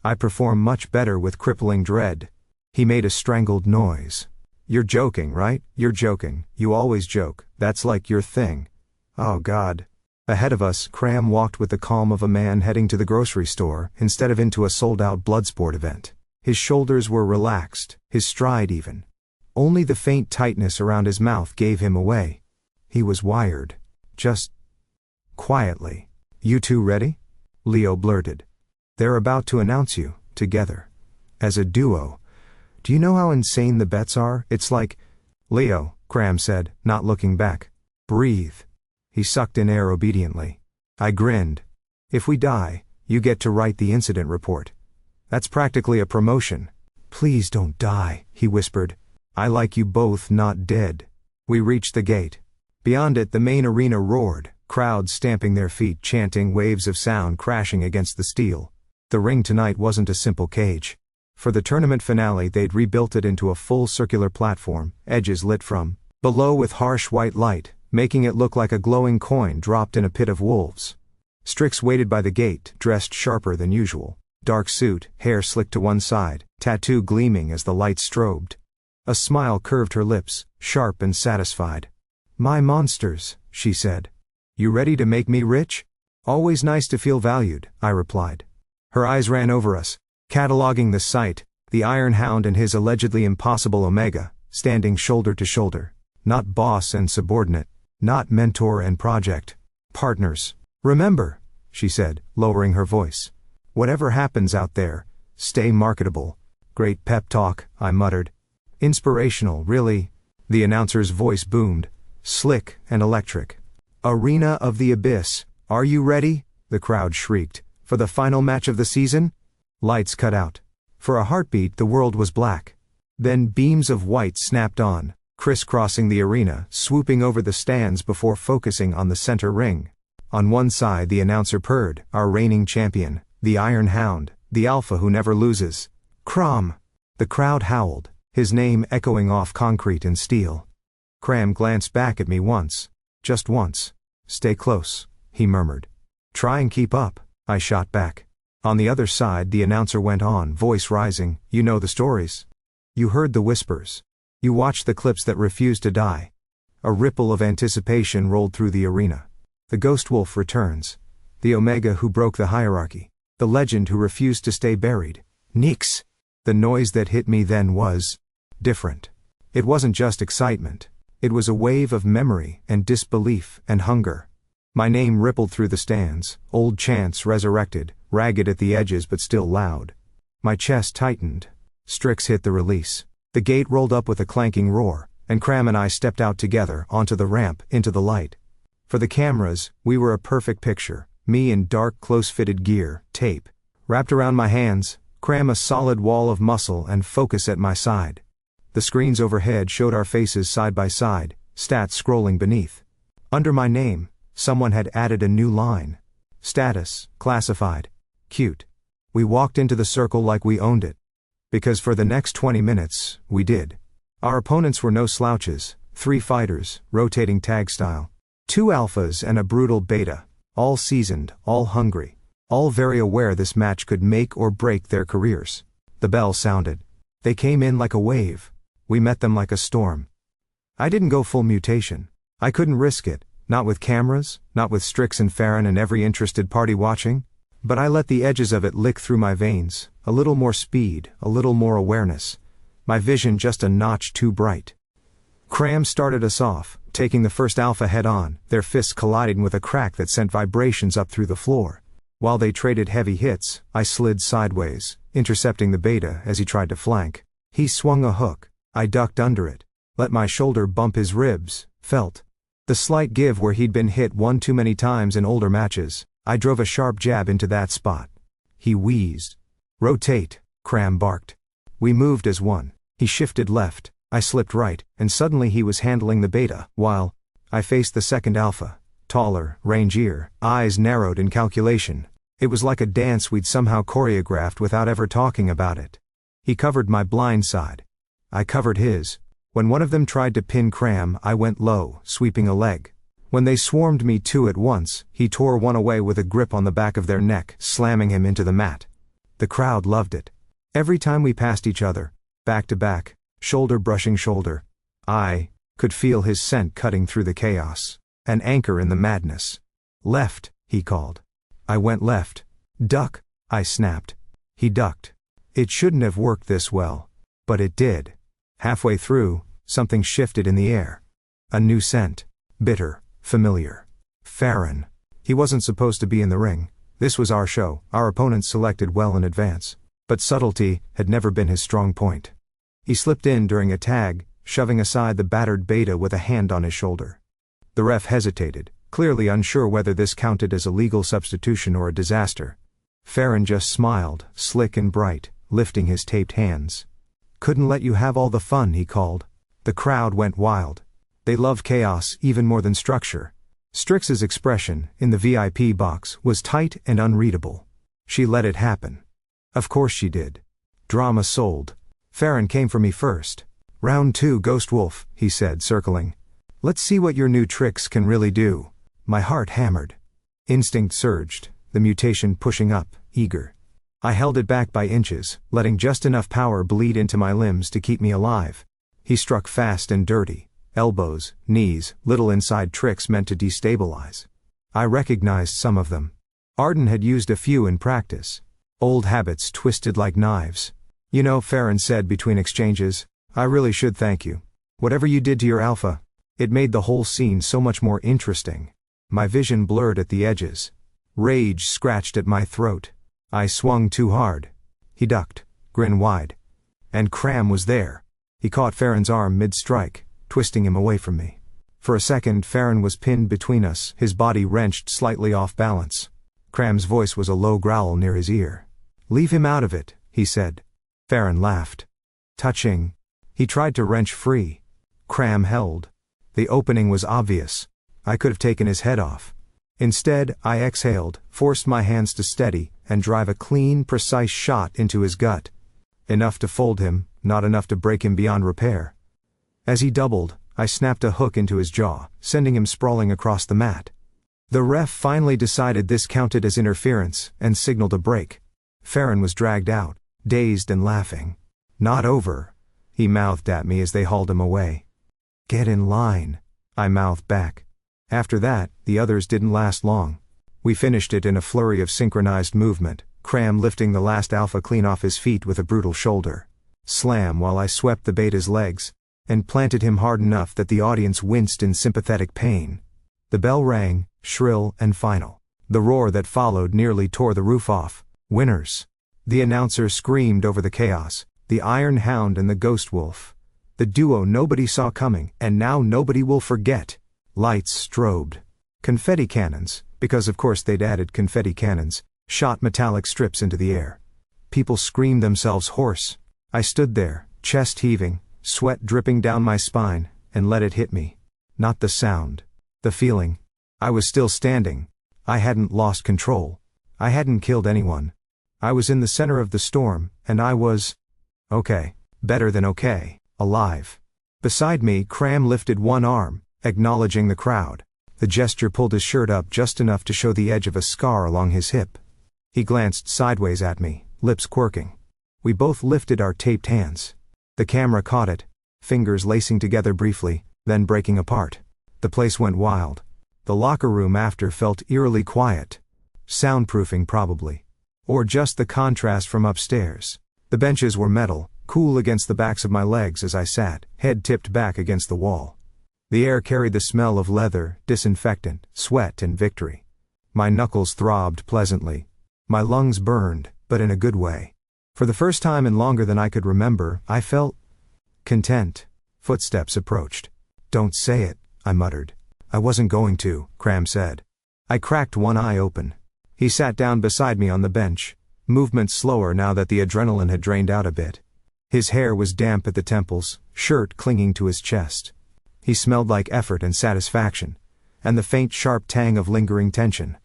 I perform much better with crippling dread. He made a strangled noise. You're joking, right? You're joking. You always joke. That's like your thing. Oh God. Ahead of us, KRAM walked with the calm of a man heading to the grocery store instead of into a sold-out bloodsport event. His shoulders were relaxed, his stride even. Only the faint tightness around his mouth gave him away. He was wired. Just quietly. You two ready? Leo blurted. They're about to announce you, together. As a duo. Do you know how insane the bets are? It's like, Leo, KRAM said, not looking back. Breathe. He sucked in air obediently. I grinned. If we die, you get to write the incident report. That's practically a promotion. Please don't die, he whispered. I like you both not dead. We reached the gate. Beyond it the main arena roared, crowds stamping their feet chanting, waves of sound crashing against the steel. The ring tonight wasn't a simple cage. For the tournament finale they'd rebuilt it into a full circular platform, edges lit from below with harsh white light, making it look like a glowing coin dropped in a pit of wolves. Strix waited by the gate, dressed sharper than usual. Dark suit, hair slicked to one side, tattoo gleaming as the light strobed. A smile curved her lips, sharp and satisfied. My monsters, she said. You ready to make me rich? Always nice to feel valued, I replied. Her eyes ran over us, cataloging the sight, the Iron Hound and his allegedly impossible Omega, standing shoulder to shoulder. Not boss and subordinate, not mentor and project. Partners. Remember, she said, lowering her voice. Whatever happens out there, stay marketable. Great pep talk, I muttered. Inspirational, really. The announcer's voice boomed, slick and electric. Arena of the Abyss, are you ready? The crowd shrieked. For the final match of the season? Lights cut out. For a heartbeat the world was black. Then beams of white snapped on, crisscrossing the arena, swooping over the stands before focusing on the center ring. On one side the announcer purred, our reigning champion, the Iron Hound, the alpha who never loses. KRAM. The crowd howled, his name echoing off concrete and steel. KRAM glanced back at me once. Just once. Stay close, he murmured. Try and keep up, I shot back. On the other side the announcer went on, voice rising, you know the stories. You heard the whispers. You watched the clips that refused to die. A ripple of anticipation rolled through the arena. The Ghost Wolf returns. The Omega who broke the hierarchy. The legend who refused to stay buried. Nix! The noise that hit me then was different. It wasn't just excitement. It was a wave of memory and disbelief and hunger. My name rippled through the stands, old chants resurrected, ragged at the edges but still loud. My chest tightened. Strix hit the release. The gate rolled up with a clanking roar, and KRAM and I stepped out together, onto the ramp, into the light. For the cameras, we were a perfect picture, me in dark, close-fitted gear, tape wrapped around my hands, KRAM a solid wall of muscle and focus at my side. The screens overhead showed our faces side by side, stats scrolling beneath. Under my name, someone had added a new line. Status, classified. Cute. We walked into the circle like we owned it. Because for the next 20 minutes, we did. Our opponents were no slouches, 3 fighters, rotating tag style. 2 alphas and a brutal beta, all seasoned, all hungry, all very aware this match could make or break their careers. The bell sounded. They came in like a wave. We met them like a storm. I didn't go full mutation. I couldn't risk it, not with cameras, not with Strix and Farron and every interested party watching. But I let the edges of it lick through my veins, a little more speed, a little more awareness. My vision just a notch too bright. KRAM started us off, taking the first alpha head on, their fists colliding with a crack that sent vibrations up through the floor. While they traded heavy hits, I slid sideways, intercepting the beta as he tried to flank. He swung a hook. I ducked under it, let my shoulder bump his ribs, felt the slight give where he'd been hit one too many times in older matches. I drove a sharp jab into that spot. He wheezed. Rotate, KRAM barked. We moved as one. He shifted left, I slipped right, and suddenly he was handling the beta, while I faced the second alpha. Taller, rangier, eyes narrowed in calculation. It was like a dance we'd somehow choreographed without ever talking about it. He covered my blind side. I covered his. When one of them tried to pin KRAM, I went low, sweeping a leg. When they swarmed me 2 at once, he tore one away with a grip on the back of their neck, slamming him into the mat. The crowd loved it. Every time we passed each other, back to back, shoulder brushing shoulder, I could feel his scent cutting through the chaos. An anchor in the madness. Left, he called. I went left. Duck, I snapped. He ducked. It shouldn't have worked this well. But it did. Halfway through, something shifted in the air. A new scent. Bitter. Familiar. Farron. He wasn't supposed to be in the ring. This was our show, our opponents selected well in advance. But subtlety had never been his strong point. He slipped in during a tag, shoving aside the battered beta with a hand on his shoulder. The ref hesitated, clearly unsure whether this counted as a legal substitution or a disaster. Farron just smiled, slick and bright, lifting his taped hands. Couldn't let you have all the fun, he called. The crowd went wild. They loved chaos even more than structure. Strix's expression, in the VIP box, was tight and unreadable. She let it happen. Of course she did. Drama sold. Farron came for me first. Round 2, Ghost Wolf, he said, circling. Let's see what your new tricks can really do. My heart hammered. Instinct surged, the mutation pushing up, eager. I held it back by inches, letting just enough power bleed into my limbs to keep me alive. He struck fast and dirty. Elbows, knees, little inside tricks meant to destabilize. I recognized some of them. Arden had used a few in practice. Old habits twisted like knives. You know, Farron said between exchanges, I really should thank you. Whatever you did to your alpha, it made the whole scene so much more interesting. My vision blurred at the edges. Rage scratched at my throat. I swung too hard. He ducked, grin wide. And KRAM was there. He caught Farron's arm mid-strike, twisting him away from me. For a second, Farron was pinned between us, his body wrenched slightly off balance. KRAM's voice was a low growl near his ear. Leave him out of it, he said. Farron laughed. Touching. He tried to wrench free. KRAM held. The opening was obvious. I could have taken his head off. Instead, I exhaled, forced my hands to steady, and drive a clean, precise shot into his gut. Enough to fold him, not enough to break him beyond repair. As he doubled, I snapped a hook into his jaw, sending him sprawling across the mat. The ref finally decided this counted as interference, and signaled a break. Farron was dragged out, dazed and laughing. Not over, he mouthed at me as they hauled him away. Get in line, I mouthed back. After that, the others didn't last long. We finished it in a flurry of synchronized movement, KRAM lifting the last alpha clean off his feet with a brutal shoulder. Slam while I swept the beta's legs, and planted him hard enough that the audience winced in sympathetic pain. The bell rang, shrill and final. The roar that followed nearly tore the roof off. Winners. The announcer screamed over the chaos. The Iron Hound and the Ghost Wolf. The duo nobody saw coming, and now nobody will forget. Lights strobed. Confetti cannons, because of course they'd added confetti cannons, shot metallic strips into the air. People screamed themselves hoarse. I stood there, chest heaving, sweat dripping down my spine, and let it hit me. Not the sound. The feeling. I was still standing. I hadn't lost control. I hadn't killed anyone. I was in the center of the storm, and I was... okay. Better than okay. Alive. Beside me, KRAM lifted one arm, acknowledging the crowd. The gesture pulled his shirt up just enough to show the edge of a scar along his hip. He glanced sideways at me, lips quirking. We both lifted our taped hands. The camera caught it, fingers lacing together briefly, then breaking apart. The place went wild. The locker room after felt eerily quiet. Soundproofing probably. Or just the contrast from upstairs. The benches were metal, cool against the backs of my legs as I sat, head tipped back against the wall. The air carried the smell of leather, disinfectant, sweat and victory. My knuckles throbbed pleasantly. My lungs burned, but in a good way. For the first time in longer than I could remember, I felt content. Footsteps approached. "Don't say it," I muttered. "I wasn't going to," KRAM said. I cracked one eye open. He sat down beside me on the bench, movements slower now that the adrenaline had drained out a bit. His hair was damp at the temples, shirt clinging to his chest. He smelled like effort and satisfaction, and the faint sharp tang of lingering tension.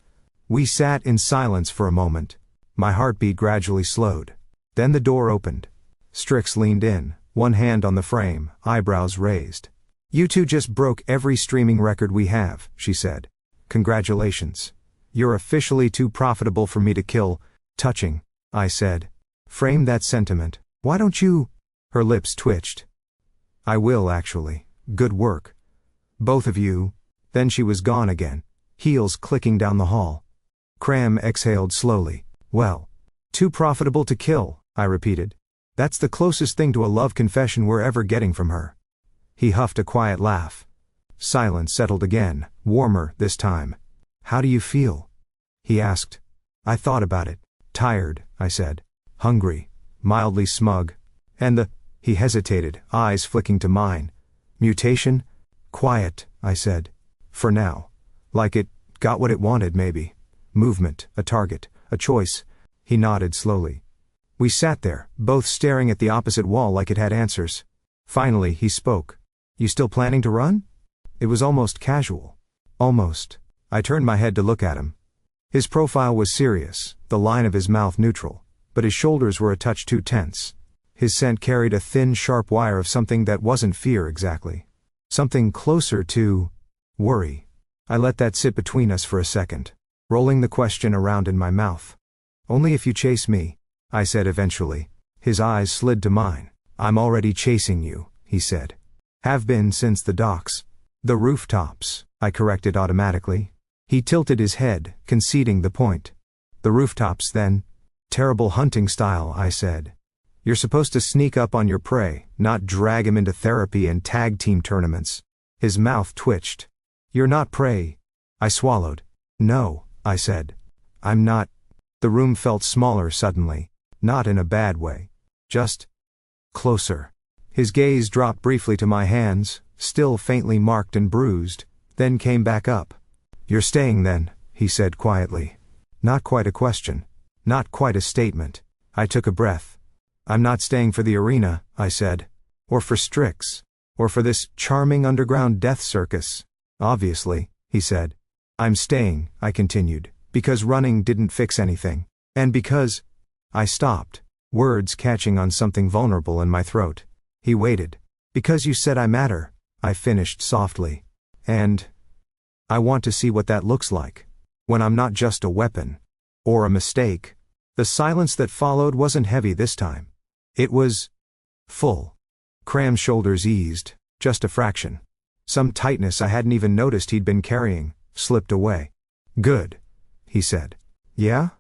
We sat in silence for a moment. My heartbeat gradually slowed. Then the door opened. Strix leaned in, one hand on the frame, eyebrows raised. "You two just broke every streaming record we have," she said. "Congratulations. You're officially too profitable for me to kill." "Touching," I said. "Frame that sentiment. Why don't you?" Her lips twitched. "I will actually. Good work. Both of you." Then she was gone again, heels clicking down the hall. KRAM exhaled slowly. "Well, too profitable to kill," I repeated. "That's the closest thing to a love confession we're ever getting from her." He huffed a quiet laugh. Silence settled again, warmer this time. "How do you feel?" he asked. I thought about it. "Tired," I said. "Hungry. Mildly smug. And the..." He hesitated, eyes flicking to mine. "Mutation?" "Quiet," I said. "For now. Like it got what it wanted maybe. Movement, a target, a choice." He nodded slowly. We sat there, both staring at the opposite wall like it had answers. Finally, he spoke. "You still planning to run?" It was almost casual. Almost. I turned my head to look at him. His profile was serious, the line of his mouth neutral, but his shoulders were a touch too tense. His scent carried a thin, sharp wire of something that wasn't fear exactly. Something closer to worry. I let that sit between us for a second, rolling the question around in my mouth. "Only if you chase me," I said eventually. His eyes slid to mine. "I'm already chasing you," he said. "Have been since the docks." "The rooftops," I corrected automatically. He tilted his head, conceding the point. "The rooftops then?" "Terrible hunting style," I said. "You're supposed to sneak up on your prey, not drag him into therapy and tag team tournaments." His mouth twitched. "You're not prey." I swallowed. "No," I said. "I'm not." The room felt smaller suddenly. Not in a bad way. Just closer. His gaze dropped briefly to my hands, still faintly marked and bruised, then came back up. "You're staying then," he said quietly. Not quite a question. Not quite a statement. I took a breath. "I'm not staying for the arena," I said. "Or for Strix. Or for this charming underground death circus." "Obviously," he said. "I'm staying," I continued, "because running didn't fix anything. And because..." I stopped, words catching on something vulnerable in my throat. He waited. "Because you said I matter," I finished softly. "And I want to see what that looks like. When I'm not just a weapon. Or a mistake." The silence that followed wasn't heavy this time. It was full. KRAM's shoulders eased, just a fraction. Some tightness I hadn't even noticed he'd been carrying slipped away. "Good," he said. "Yeah?"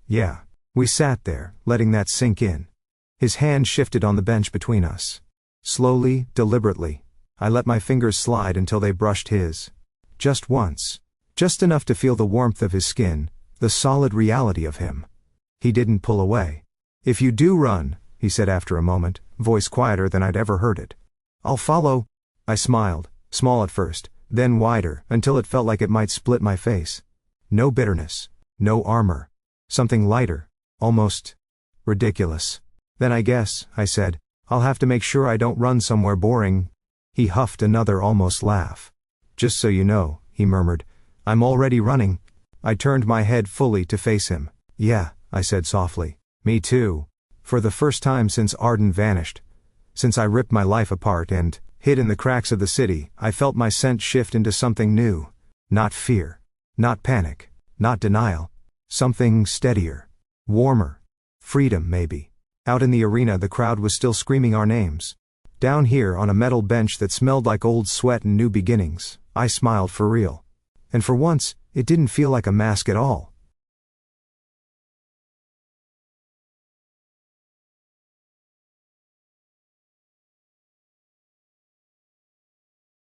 "Yeah." We sat there, letting that sink in. His hand shifted on the bench between us. Slowly, deliberately, I let my fingers slide until they brushed his. Just once. Just enough to feel the warmth of his skin, the solid reality of him. He didn't pull away. "If you do run," he said after a moment, voice quieter than I'd ever heard it, "I'll follow." I smiled, small at first, then wider, until it felt like it might split my face. No bitterness. No armor. Something lighter. Almost Ridiculous. Then I guess, I said, I'll have to make sure I don't run somewhere boring. He huffed another almost laugh. Just so you know, he murmured, I'm already running. I turned my head fully to face him. Yeah, I said softly. Me too. For the first time since Arden vanished. Since I ripped my life apart and, hid in the cracks of the city, I felt my scent shift into something new. Not fear. Not panic. Not denial. Something steadier. Warmer. Freedom, maybe. Out in the arena the crowd was still screaming our names. Down here on a metal bench that smelled like old sweat and new beginnings, I smiled for real. And for once, it didn't feel like a mask at all.